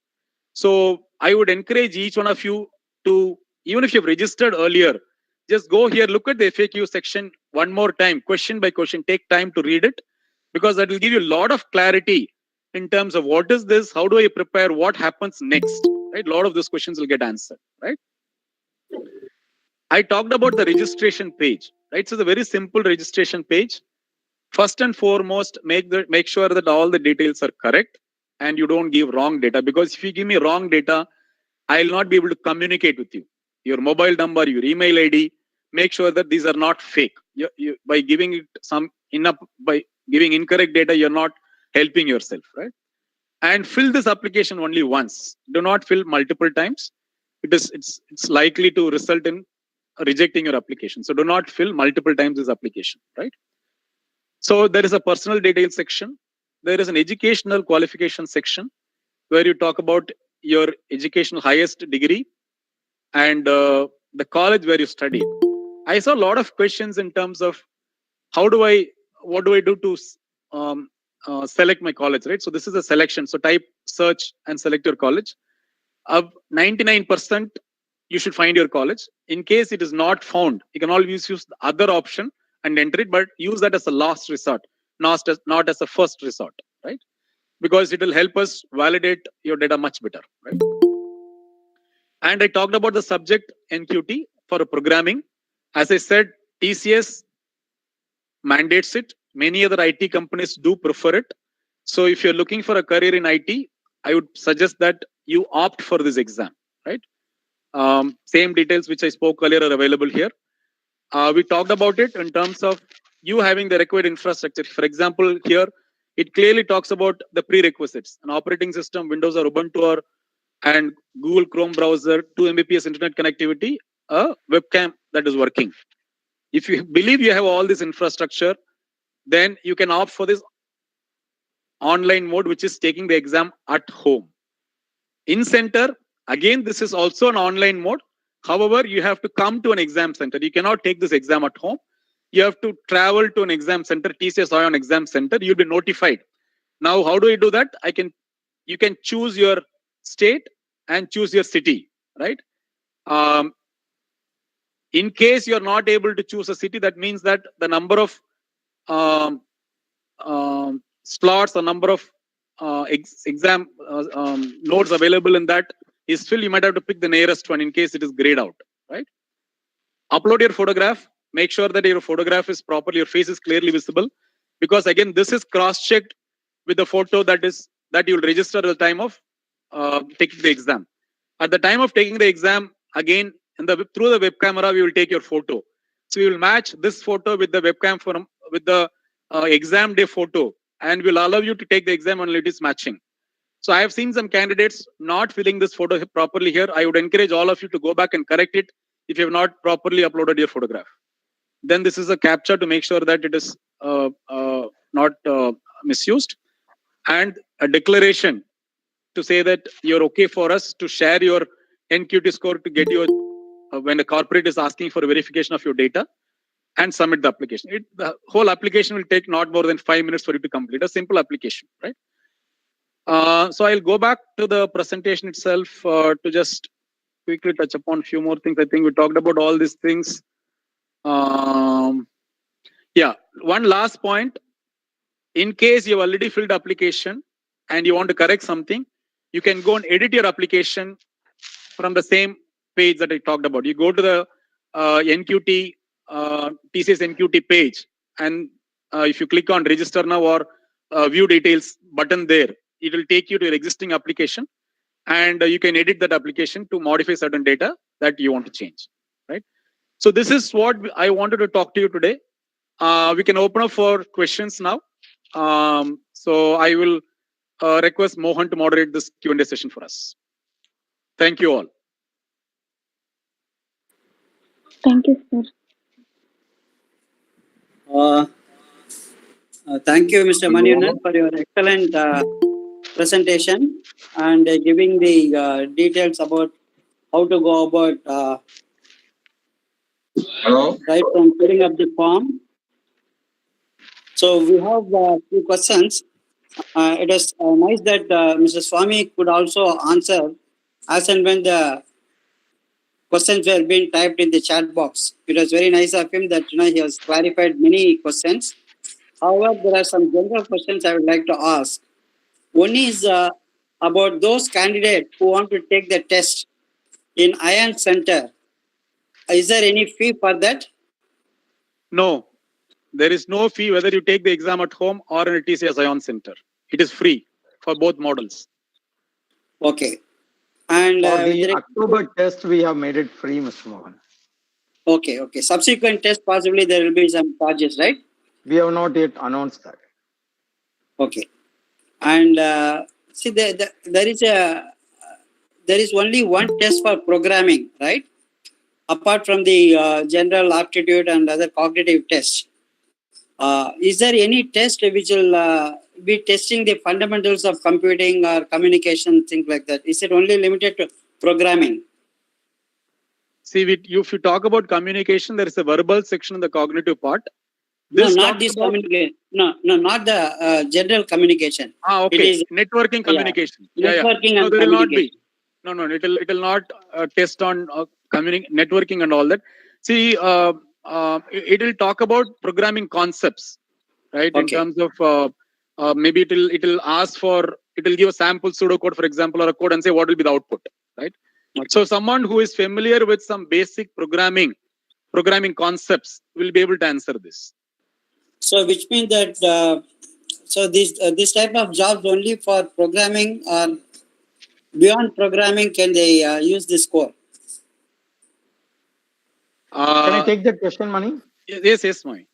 So I would encourage each one of you to, even if you've registered earlier, just go here, look at the FAQ section one more time, question by question, take time to read it, because that will give you a lot of clarity in terms of what is this, how do I prepare, what happens next, right? A lot of those questions will get answered, right? I talked about the registration page, right? So it's a very simple registration page. First and foremost, make sure that all the details are correct and you don't give wrong data, because if you give me wrong data, I'll not be able to communicate with you. Your mobile number, your email ID, make sure that these are not fake. By giving it by giving incorrect data, you're not helping yourself, right? And fill this application only once. Do not fill multiple times. It's likely to result in rejecting your application. So do not fill multiple times this application, right? So there is a personal details section. There is an educational qualification section where you talk about your educational highest degree and the college where you studied. I saw a lot of questions in terms of what do I do to select my college, right? So this is a selection. So type search and select your college. Of 99%, you should find your college. In case it is not found, you can always use the other option and enter it, but use that as a last resort, not as a first resort, right? Because it will help us validate your data much better, right? And I talked about the subject NQT for programming. As I said, TCS mandates it. Many other IT companies do prefer it. So if you're looking for a career in IT, I would suggest that you opt for this exam, right? Same details which I spoke earlier are available here. We talked about it in terms of you having the required infrastructure. For example, here, it clearly talks about the prerequisites: an operating system, Windows or Ubuntu, and Google Chrome browser, 2 Mbps internet connectivity, a webcam that is working. If you believe you have all this infrastructure, then you can opt for this online mode, which is taking the exam at home. In center, again, this is also an online mode. However, you have to come to an exam center. You cannot take this exam at home. You have to travel to an exam center, TCS Ion exam center. You'll be notified. Now, how do you do that? You can choose your state and choose your city, right? In case you're not able to choose a city, that means that the number of slots, the number of exam nodes available in that is filled. You might have to pick the nearest one in case it is grayed out, right? Upload your photograph. Make sure that your photograph is properly, your face is clearly visible, because again, this is cross-checked with the photo that you will register at the time of taking the exam. At the time of taking the exam, again, through the web camera, we will take your photo. So we will match this photo with the webcam with the exam day photo, and will allow you to take the exam when it is matching. So I have seen some candidates not filling this photo properly here. I would encourage all of you to go back and correct it if you have not properly uploaded your photograph. Then this is a captcha to make sure that it is not misused, and a declaration to say that you're okay for us to share your NQT score to get your when a corporate is asking for a verification of your data, and submit the application. The whole application will take not more than 5 minutes for you to complete. A simple application, right? So I'll go back to the presentation itself to just quickly touch upon a few more things. I think we talked about all these things. Yeah, one last point. In case you've already filled application and you want to correct something, you can go and edit your application from the same page that I talked about. You go to the NQT, TCS NQT page, and if you click on register now or view details button there, it will take you to your existing application, and you can edit that application to modify certain data that you want to change, right? So this is what I wanted to talk to you today. We can open up for questions now. So I will request Mohan to moderate this Q&A session for us. Thank you all. Thank you, sir. Thank you, Mr. Manivannan, for your excellent presentation and giving the details about how to go about right from filling up the form. So we have a few questions. It is nice that Mr. Swamy could also answer as and when the questions were being typed in the chat box. It was very nice of him that he has clarified many questions. However, there are some general questions I would like to ask. One is about those candidates who want to take the test in ION Center. Is there any fee for that? No, there is no fee whether you take the exam at home or in a TCS Ion Center. It is free for both models. Okay. And for the October test, we have made it free, Mr. Mohan. Okay, okay. Subsequent test, possibly there will be some charges, right? We have not yet announced that. Okay. And see, there is only one test for programming, right? Apart from the general aptitude and other cognitive tests. Is there any test which will be testing the fundamentals of computing or communication, things like that? Is it only limited to programming? See, if you talk about communication, there is a verbal section in the cognitive part. This no, not this communication. No, not the general communication. Okay. It is networking communication. Networking and no, there communication. Will not be. No, it will not test on networking and all that. See, it will talk about programming concepts, right? Okay. In terms of maybe it will ask for, it will give a sample pseudocode, for example, or a code and say what will be the output, right? Okay. So someone who is familiar with some basic programming concepts will be able to answer this. So which means that so this type of jobs only for programming or beyond programming can they use this score? Can I take that question, Mani? Yes, Mani.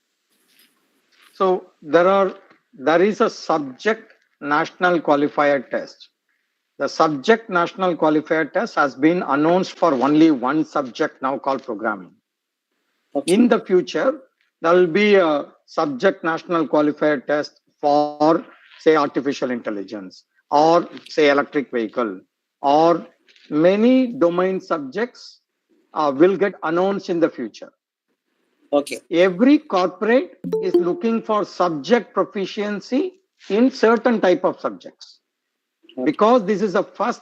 So there is a subject national qualifier test. the subject national qualifier test has been announced for only one subject now called programming. Okay. In the future, there will be a subject national qualifier test for, say, artificial intelligence or, say, electric vehicle, or many domain subjects will get announced in the future. Okay. Every corporate is looking for subject proficiency in certain type of subjects. Because this is the first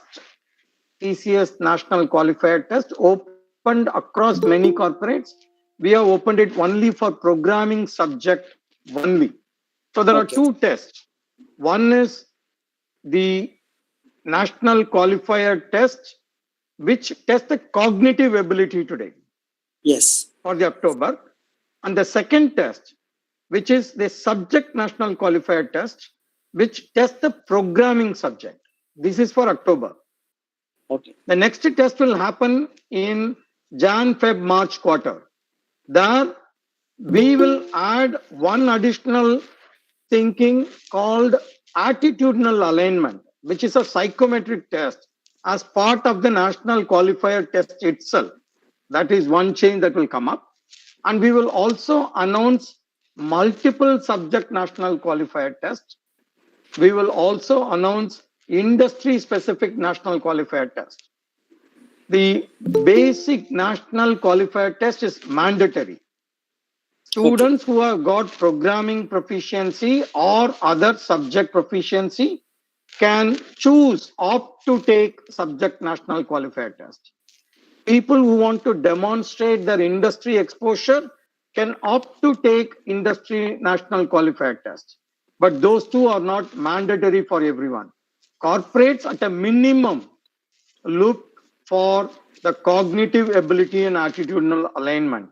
TCS national qualifier test opened across many corporates, we have opened it only for programming subject only. So there are two tests. One is the national qualifier test, which tests the cognitive ability today. Yes. For the October. And the second test, which is the subject national qualifier test, which tests the programming subject. This is for October. Okay. The next test will happen in Jan, Feb, March quarter. There we will add one additional thinking called attitudinal alignment, which is a psychometric test as part of the national qualifier test itself. That is one change that will come up. And we will also announce multiple subject national qualifier tests. We will also announce industry specific national qualifier test. The basic national qualifier test is mandatory. Students who have got programming proficiency or other subject proficiency can choose, opt to take subject national qualifier test. People who want to demonstrate their industry exposure can opt to take industry national qualifier test. But those two are not mandatory for everyone. Corporates at a minimum look for the cognitive ability and attitudinal alignment.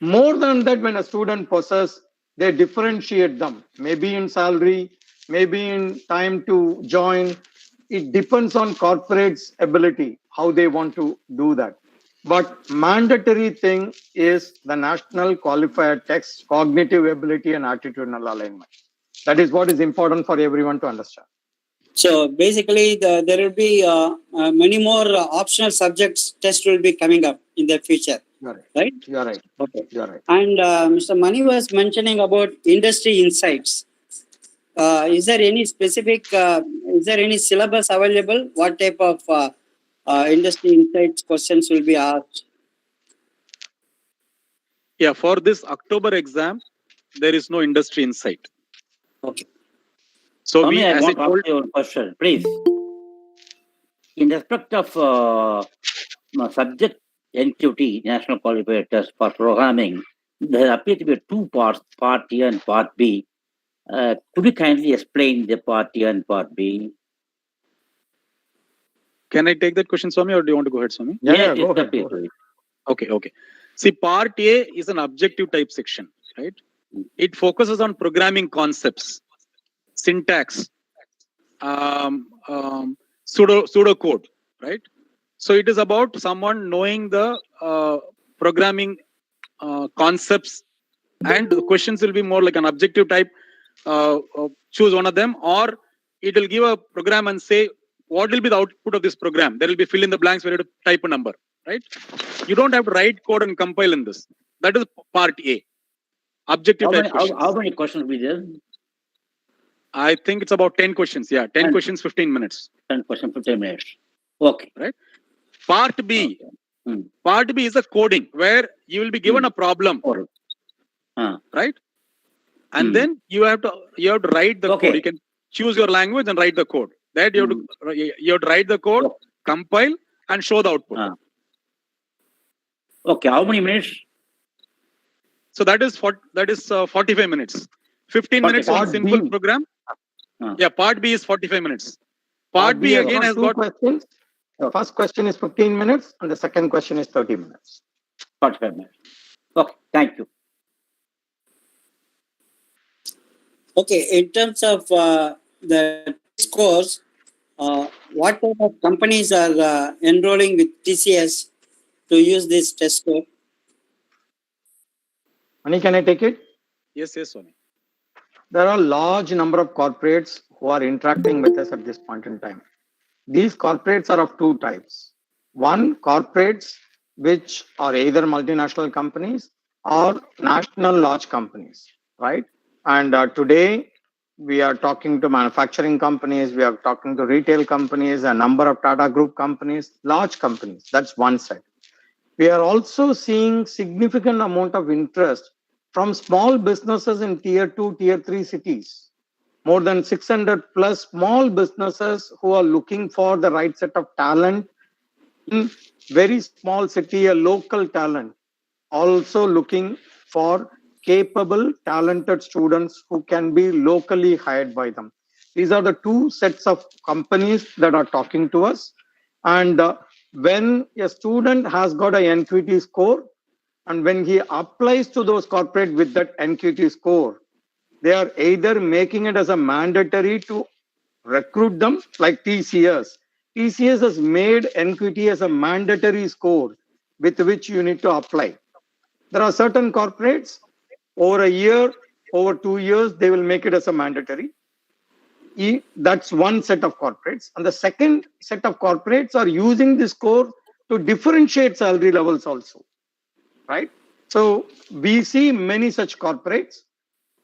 More than that, when a student possesses, they differentiate them, maybe in salary, maybe in time to join. It depends on corporates' ability, how they want to do that. But mandatory thing is the national qualifier text, cognitive ability and attitudinal alignment. That is what is important for everyone to understand. So basically, there will be many more optional subjects test will be coming up in the future. Right? You are right. Okay. You are right. And Mr. Mani was mentioning about industry insights. Is there any specific, is there any syllabus available? What type of industry insights questions will be asked? Yeah, for this October exam, there is no industry insight. Okay. So Swami, we, I as I want to told, ask you a question, please. In respect of subject NQT, National Qualifier Test for Programming, there appear to be two parts, Part A and Part B. Could you kindly explain the Part A and Part B? can I take that question, Swami, or do you want to go ahead, Swami? Yeah, Yes, go ahead. Okay. See, Part A is an objective type section, right? It focuses on programming concepts, syntax, pseudocode, right? So it is about someone knowing the programming concepts, and the questions will be more like an objective type. Choose one of them, or it will give a program and say what will be the output of this program. There will be fill in the blanks where you have to type a number, right? You don't have to write code and compile in this. That is Part A. Objective type questions. How many questions will be there? I think it's about 10 questions. Yeah, 10 questions, 15 minutes. 10 questions, 15 minutes. Okay. Right. Part B. Okay. Part B is a coding where you will be given a problem, right? And then you have to write the code. You can choose your language and write the code. That you have to write the code, compile, and show the output. Okay. How many minutes? So that is 45 minutes. 15 minutes on simple program. Yeah, Part B is 45 minutes. Part B again has got questions. The first question is 15 minutes and the second question is 30 minutes. 45 minutes. Okay, thank you. Okay, in terms of the scores, what type of companies are enrolling with TCS to use this test score? Mani, can I take it? Yes, Swami. There are a large number of corporates who are interacting with us at this point in time. these corporates are of two types. One, corporates which are either multinational companies or national large companies, right? And today we are talking to manufacturing companies, we are talking to retail companies, a number of Tata Group companies, large companies. That's one side. We are also seeing significant amount of interest from small businesses in tier 2, tier 3 cities. More than 600 plus small businesses who are looking for the right set of talent in very small city, a local talent, also looking for capable, talented students who can be locally hired by them. These are the two sets of companies that are talking to us. And when a student has got a NQT score, and when he applies to those corporate with that NQT score, they are either making it as a mandatory to recruit them, like TCS. TCS has made NQT as a mandatory score with which you need to apply. There are certain corporates, over a year, over 2 years, they will make it as a mandatory. That's one set of corporates. And the second set of corporates are using this score to differentiate salary levels also, right? So we see many such corporates.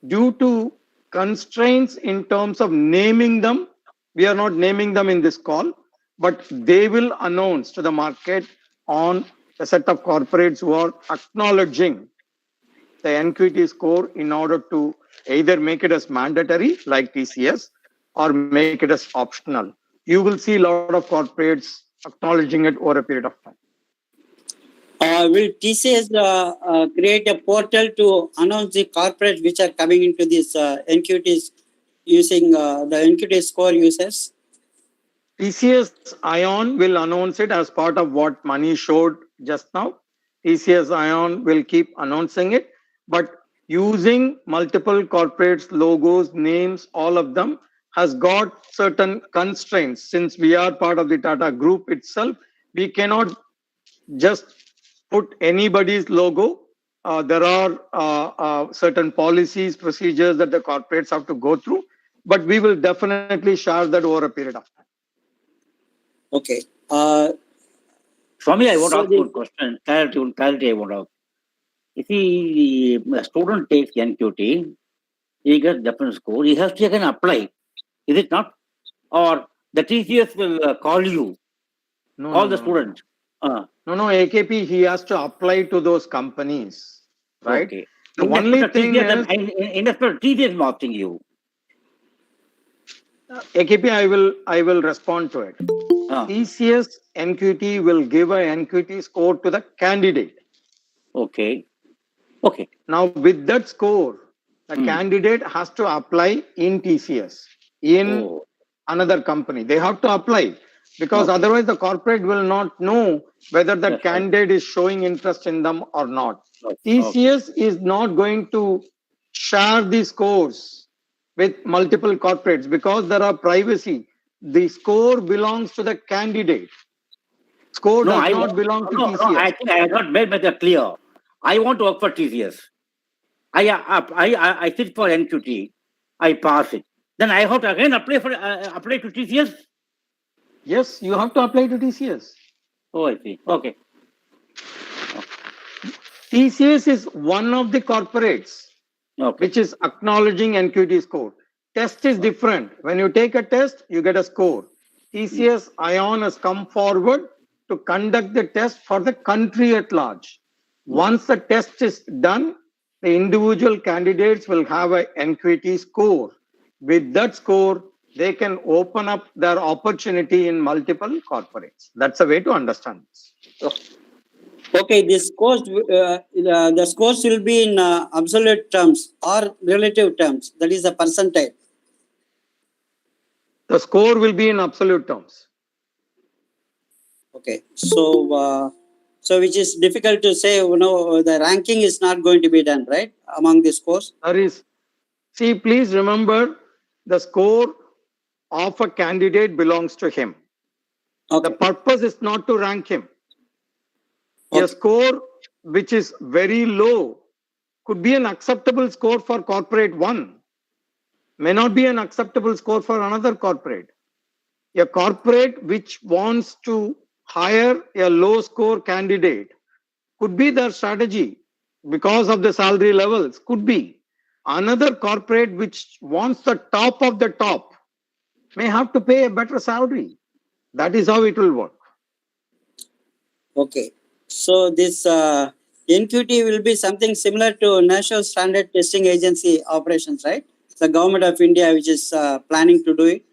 Due to constraints in terms of naming them, we are not naming them in this call, but they will announce to the market on a set of corporates who are acknowledging the NQT score in order to either make it as mandatory like TCS or make it as optional. You will see a lot of corporates acknowledging it over a period of time. Will TCS create a portal to announce the corporates which are coming into this NQTs using the NQT score users? TCS Ion will announce it as part of what Mani showed just now. TCS Ion will keep announcing it, but using multiple corporates, logos, names, all of them has got certain constraints. Since we are part of the Tata Group itself, we cannot just put anybody's logo. There are certain policies, procedures that the corporates have to go through, but we will definitely share that over a period of time. Okay. Swami, I want to ask you a question. Clarity I want to ask. You see, the student takes NQT, he gets different score, he has to again apply. Is it not? Or the TCS will call you, call the student. No, AKP, he has to apply to those companies, right? Okay. The only thing is, in the TCS is asking you. AKP, I will respond to it. TCS NQT will give a NQT score to the candidate. Okay. Okay. Now, with that score, the candidate has to apply in TCS, in another company. They have to apply because otherwise the corporate will not know whether that candidate is showing interest in them or not. TCS is not going to share these scores with multiple corporates because there are privacy. The score belongs to the candidate. Score does not belong to TCS. No, I think I have not made that clear. I want to work for TCS. I sit for NQT. I pass it. Then I have to again apply to TCS. Yes, you have to apply to TCS. Oh, I see. Okay. TCS is one of the corporates which is acknowledging NQT score. Test is different. When you take a test, you get a score. TCS Ion has come forward to conduct the test for the country at large. Once the test is done, the individual candidates will have a NQT score. With that score, they can open up their opportunity in multiple corporates. That's a way to understand this. Okay, this course, the scores will be in absolute terms or relative terms. That is the percentile. The score will be in absolute terms. Okay, so which is difficult to say. The ranking is not going to be done, right, among the scores. There is. See, please remember, the score of a candidate belongs to him. The purpose is not to rank him. A score which is very low could be an acceptable score for corporate one, may not be an acceptable score for another corporate. a corporate which wants to hire a low score candidate could be their strategy because of the salary levels, could be. Another corporate which wants the top of the top may have to pay a better salary. That is how it will work. Okay. So this NQT will be something similar to National Standard Testing Agency operations, right? The government of India, which is planning to do it.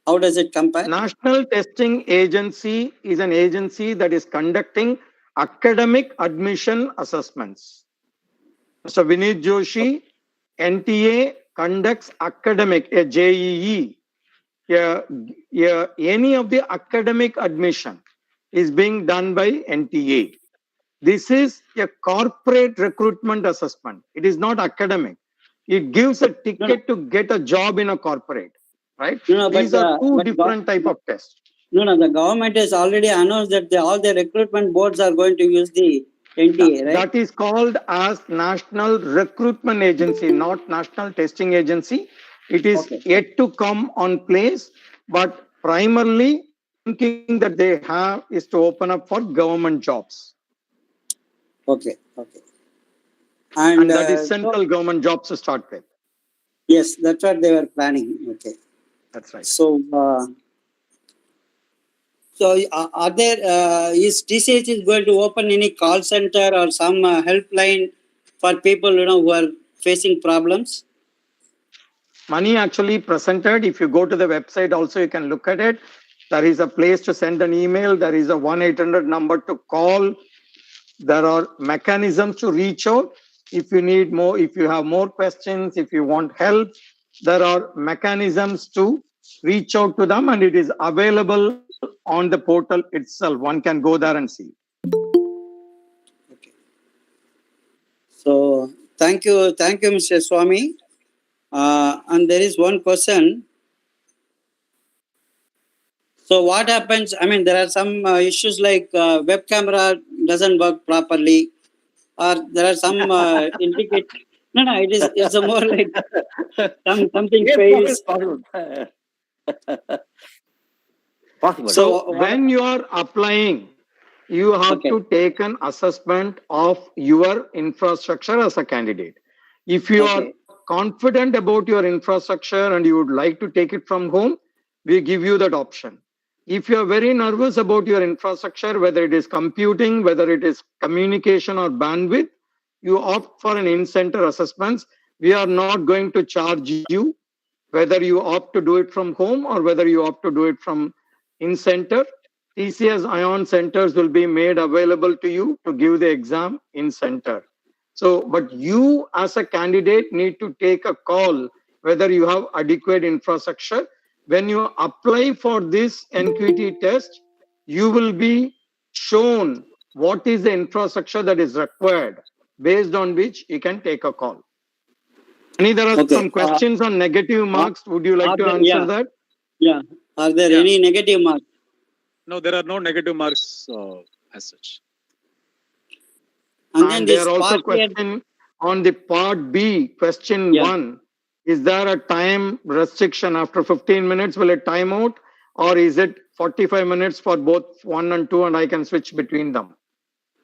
How does it compare? National Testing Agency is an agency that is conducting academic admission assessments. Mr. Vineet Joshi, NTA conducts academic, a JEE, any of the academic admission is being done by NTA. This is a corporate recruitment assessment. It is not academic. It gives a ticket to get a job in a corporate, right? These are two different type of tests. No, the government has already announced that all the recruitment boards are going to use the NTA, right? That is called as National Recruitment Agency, not National Testing Agency. It is yet to come on place, but primarily thinking that they have is to open up for government jobs. Okay. And that is central government jobs to start with. Yes, that's what they were planning. Okay. That's right. So, are there, is TCS is going to open any call center or some helpline for people, who are facing problems? Mani actually presented. If you go to the website also, you can look at it. There is a place to send an email. There is a 1-800 number to call. There are mechanisms to reach out. If you need more, if you have more questions, if you want help, there are mechanisms to reach out to them, and it is available on the portal itself. One can go there and see. Okay. So thank you, Mr. Swamy. And there is one question. So what happens? I mean, there are some issues like web camera doesn't work properly, or there are some indicate. No, it's a more like something fails. Possible. So when you are applying, you have to take an assessment of your infrastructure as a candidate. If you are confident about your infrastructure and you would like to take it from home, we give you that option. If you are very nervous about your infrastructure, whether it is computing, whether it is communication or bandwidth, you opt for an in-center assessments. We are not going to charge you, whether you opt to do it from home or whether you opt to do it from in-center. TCS ION centers will be made available to you to give the exam in-center. So, but you as a candidate need to take a call whether you have adequate infrastructure. When you apply for this NQT test, you will be shown what is the infrastructure that is required, based on which you can take a call. Any there are some questions on negative marks. Would you like to answer that? Yeah. Are there any negative marks? No, there are no negative marks as such. And there are also questions on the part B, question 1. Is there a time restriction after 15 minutes? Will it time out? Or is it 45 minutes for both 1 and 2 and I can switch between them?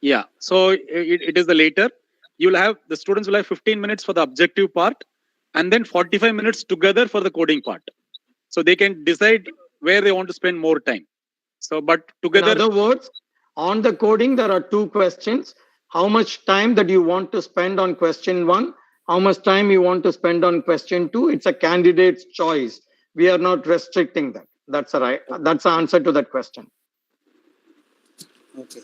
Yeah, so it is the later. The students will have 15 minutes for the objective part and then 45 minutes together for the coding part. So they can decide where they want to spend more time. So, but together. In other words, on the coding, there are 2 questions. How much time that you want to spend on question 1? How much time you want to spend on question 2? It's a candidate's choice. We are not restricting that. That's the answer to that question. Okay.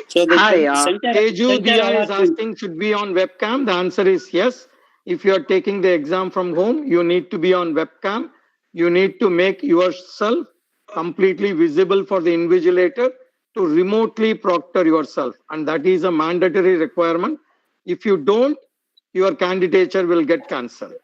So Teju Dia is asking, should be on webcam. The answer is yes. If you are taking the exam from home, you need to be on webcam. You need to make yourself completely visible for the invigilator to remotely proctor yourself. And that is a mandatory requirement. If you don't, your candidature will get cancelled.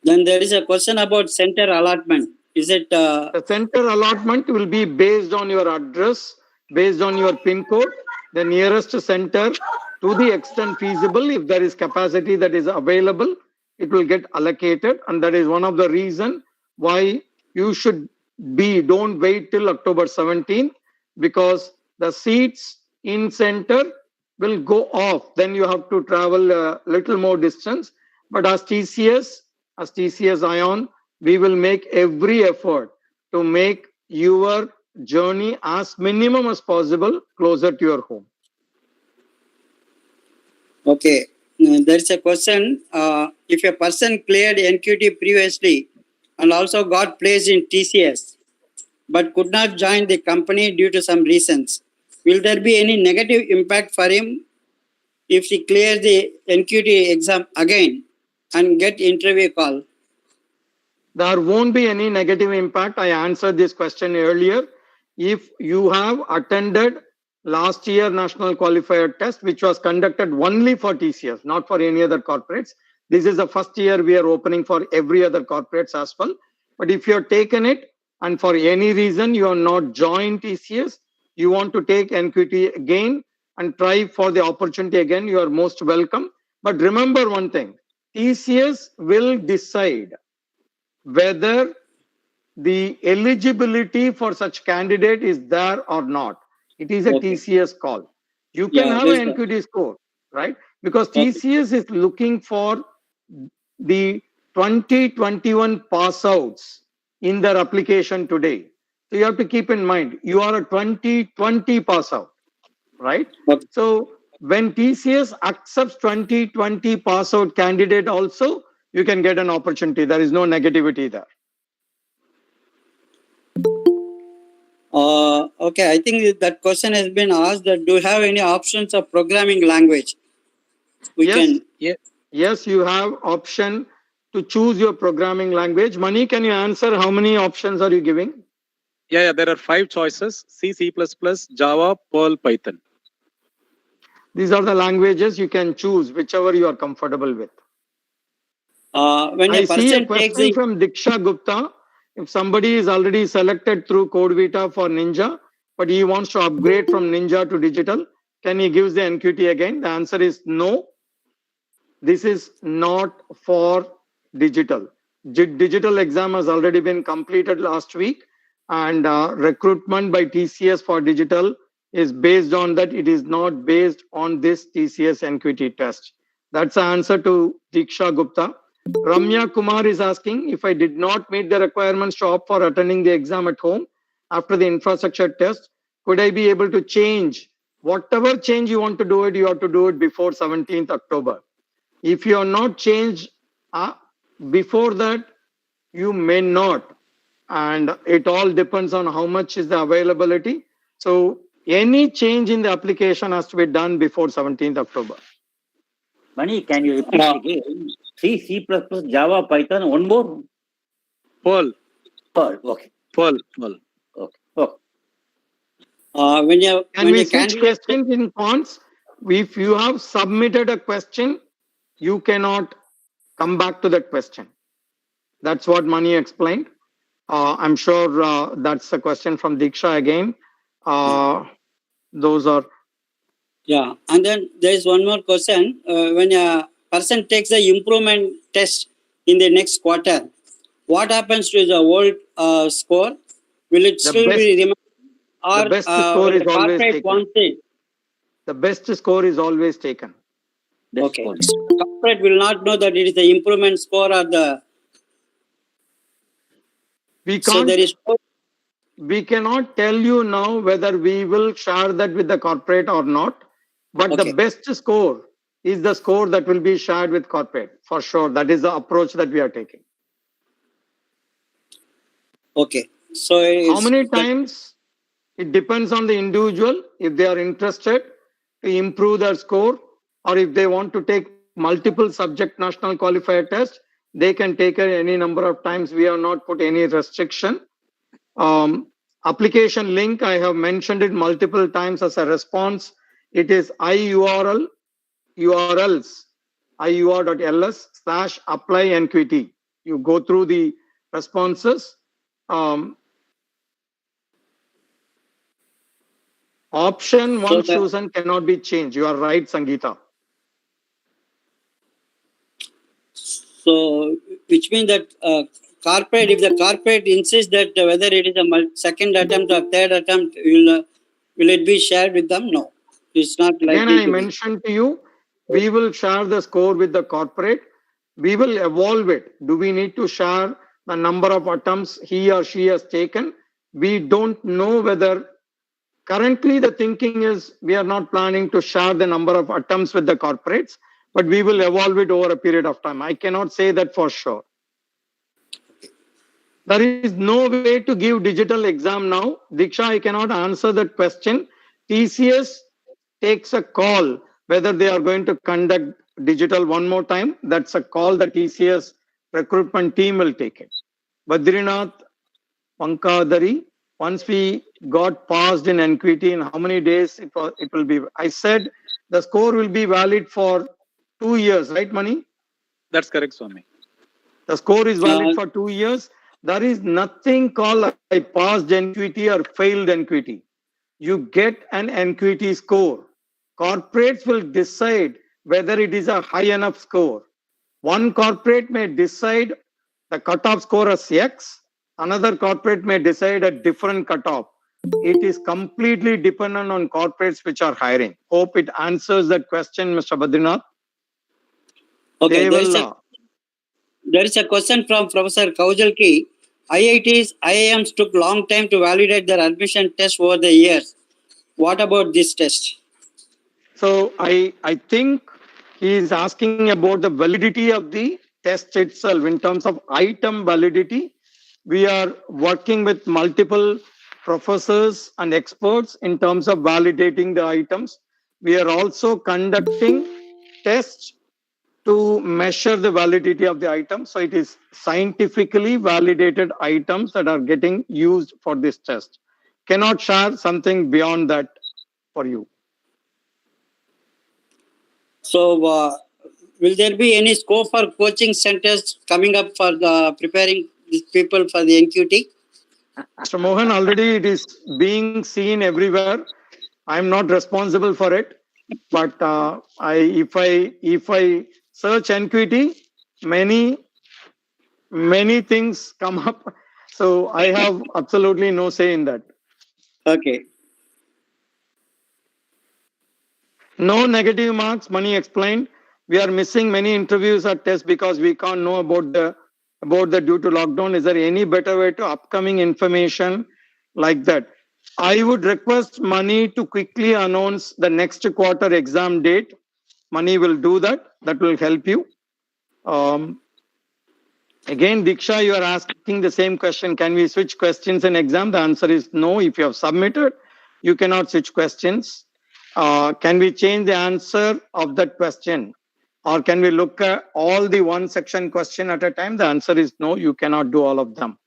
Then there is a question about center allotment. Is it? The center allotment will be based on your address, based on your PIN code, the nearest center, to the extent feasible. If there is capacity that is available, it will get allocated. And that is one of the reasons why you should don't wait till October 17th, because the seats in center will go off. Then you have to travel a little more distance. But as TCS Ion, we will make every effort to make your journey as minimum as possible closer to your home. Okay. There's a question. If a person cleared NQT previously and also got placed in TCS, but could not join the company due to some reasons, will there be any negative impact for him if he clears the NQT exam again and get interview call? There won't be any negative impact. I answered this question earlier. If you have attended last year national qualifier test, which was conducted only for TCS, not for any other corporates. This is the first year we are opening for every other corporates as well. But if you have taken it and for any reason you are not joined TCS, you want to take NQT again and try for the opportunity again, you are most welcome. But remember one thing, TCS will decide whether the eligibility for such candidate is there or not. It is a TCS call. You can have an NQT score, right? Because TCS is looking for the 2021 pass outs in their application today. So you have to keep in mind, you are a 2020 pass out, right? So when TCS accepts 2020 pass out candidate also, you can get an opportunity. There is no negativity there. Okay, I think that question has been asked. That do you have any options of programming language? Yes, you have option to choose your programming language. Mani, can you answer how many options are you giving? Yeah, there are 5 choices: C, C++, Java, Perl, Python. These are the languages you can choose, whichever you are comfortable with. When I see a question from Diksha Gupta. If somebody is already selected through CodeVita for Ninja, but he wants to upgrade from Ninja to digital, can he give the NQT again? The answer is no. This is not for digital. Digital exam has already been completed last week, and recruitment by TCS for digital is based on that. It is not based on this TCS NQT test. That's the answer to Diksha Gupta. Ramya Kumar is asking, if I did not meet the requirements to opt for attending the exam at home after the infrastructure test, could I be able to change? Whatever change you want to do it, you have to do it before 17th October. If you are not changed before that, you may not. And it all depends on how much is the availability. So any change in the application has to be done before 17th October. Mani, can you repeat again? C, C++, Java, Python, one more? Perl. Perl, okay. Perl. Okay. Oh. Can we switch questions in cons? If you have submitted a question, you cannot come back to that question. That's what Mani explained. I'm sure that's a question from Diksha again. Those are. Yeah, and then there is one more question. When a person takes the improvement test in the next quarter, what happens to the old score? Will it still be remembered? Or the best score is always taken. The best score is always taken. Okay. Corporate will not know that it is the improvement score or the. We can't. So we cannot tell you now whether we will share that with the corporate or not. But the best score is the score that will be shared with corporate for sure. That is the approach that we are taking. Okay. So how many times? It depends on the individual. If they are interested to improve their score, or if they want to take multiple subject national qualifier test, they can take it any number of times. We have not put any restriction. Application link, I have mentioned it multiple times as a response. It is urls iur.ls/apply NQT. You go through the responses. Option one chosen cannot be changed. You are right, Sangeeta. So, which means that corporate, if the corporate insists that whether it is a second attempt or third attempt, will it be shared with them? No, it's not Again, likely I to be. mentioned to you, we will share the score with the corporate. We will evolve it. Do we need to share the number of attempts he or she has taken? We don't know whether currently the thinking is we are not planning to share the number of attempts with the corporates, but we will evolve it over a period of time. I cannot say that for sure. There is no way to give digital exam now. Diksha, I cannot answer that question. TCS takes a call whether they are going to conduct digital one more time. That's a call that TCS recruitment team will take it. Badrinath, Pankadari, once we got passed in NQT, in how many days it will be? I said the score will be valid for 2 years, right, Mani? That's correct, Swami. The score is valid for 2 years. There is nothing called I passed NQT or failed NQT. You get an NQT score. Corporates will decide whether it is a high enough score. One corporate may decide the cutoff score as X. Another corporate may decide a different cutoff. It is completely dependent on corporates which are hiring. Hope it answers that question, Mr. Badrinath. Okay, there is a question from Professor Kaujalki. IITs, IIMs took long time to validate their admission test over the years. What about this test? So I think he is asking about the validity of the test itself in terms of item validity. We are working with multiple professors and experts in terms of validating the items. We are also conducting tests to measure the validity of the item. So it is scientifically validated items that are getting used for this test. Cannot share something beyond that for you. So, will there be any scope for coaching centers coming up for preparing these people for the NQT? Mr. Mohan, already it is being seen everywhere. I am not responsible for it, but if I search NQT, many things come up. So I have absolutely no say in that. Okay. No negative marks, Mani explained. We are missing many interviews or tests because we can't know about the due to lockdown. Is there any better way to upcoming information like that? I would request Mani to quickly announce the next quarter exam date. Mani will do that. That will help you. Again, Diksha, you are asking the same question. Can we switch questions in exam? The answer is no. If you have submitted, you cannot switch questions. Can we change the answer of that question? Or can we look at all the one section question at a time? The answer is no, you cannot do all of them.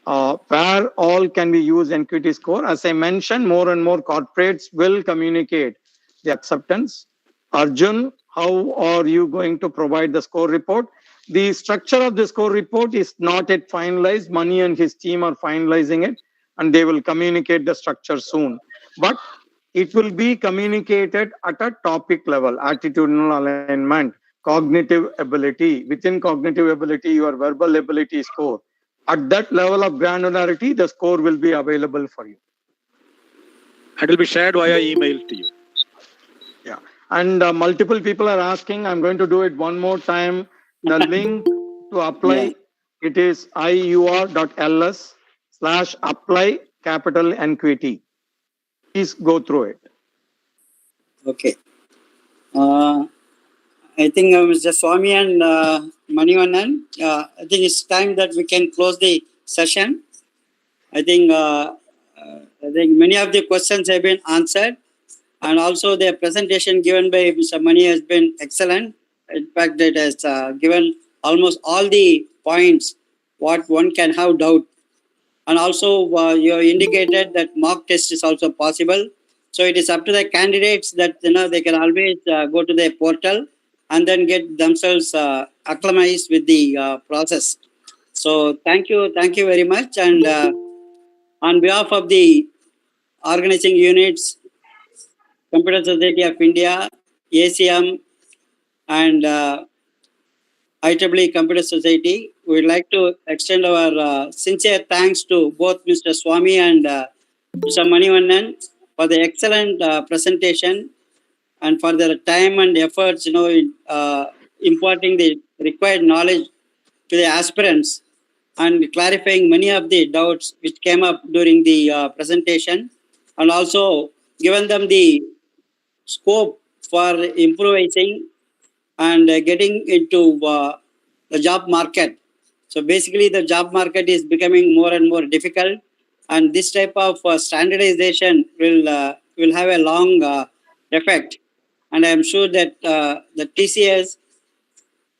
Where all can we use NQT score? As I mentioned, more and more corporates will communicate the acceptance. Arjun, how are you going to provide the score report? The structure of the score report is not yet finalized. Mani and his team are finalizing it, and they will communicate the structure soon. But it will be communicated at a topic level, attitudinal alignment, cognitive ability. Within cognitive ability, your verbal ability score. At that level of granularity, the score will be available for you. It will be shared via email to you. Yeah. And multiple people are asking, I'm going to do it one more time. The link to apply, it is iur.ls/apply capital NQT. Please go through it. Okay. I think Mr. Swamy and Manivannan, I think it's time that we can close the session. I think many of the questions have been answered, and also the presentation given by Mr. Mani has been excellent. In fact, it has given almost all the points what one can have doubt. And also you indicated that mock test is also possible. So it is up to the candidates that they can always go to the portal and then get themselves acclimatized with the process. So thank you very much. And on behalf of the organizing units, Computer Society of India, ACM, and IEEE Computer Society. We would like to extend our sincere thanks to both Mr. Swamy and Mr. Manivannan for the excellent presentation and for their time and efforts, in imparting the required knowledge to the aspirants and clarifying many of the doubts which came up during the presentation, and also given them the scope for improvising and getting into the job market. So basically, the job market is becoming more and more difficult, and this type of standardization will have a long effect. And I am sure that the TCS,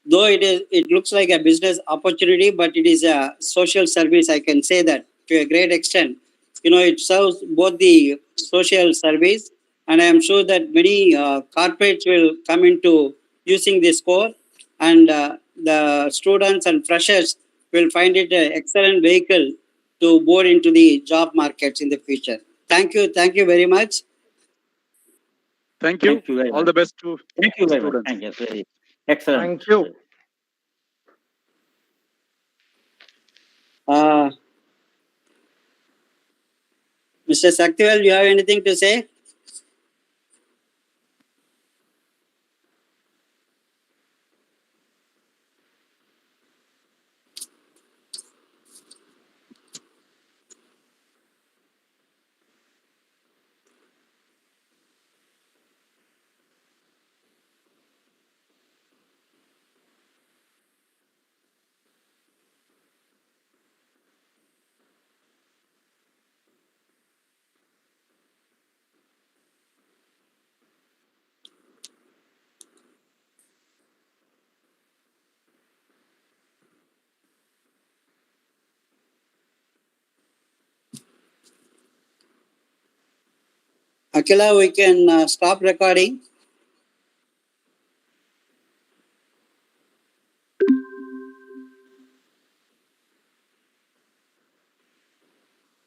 though it looks like a business opportunity, but it is a social service. I can say that to a great extent. It serves both the social service, and I am sure that many corporates will come into using this core, and the students and freshers will find it an excellent vehicle to board into the job markets in the future. Thank you very much. Thank you. Thank you very All much. the best to Thank you very much. students. Thank you. Very excellent. Thank you. Mr. Saktivel, you have anything to say? Akila, we can stop recording.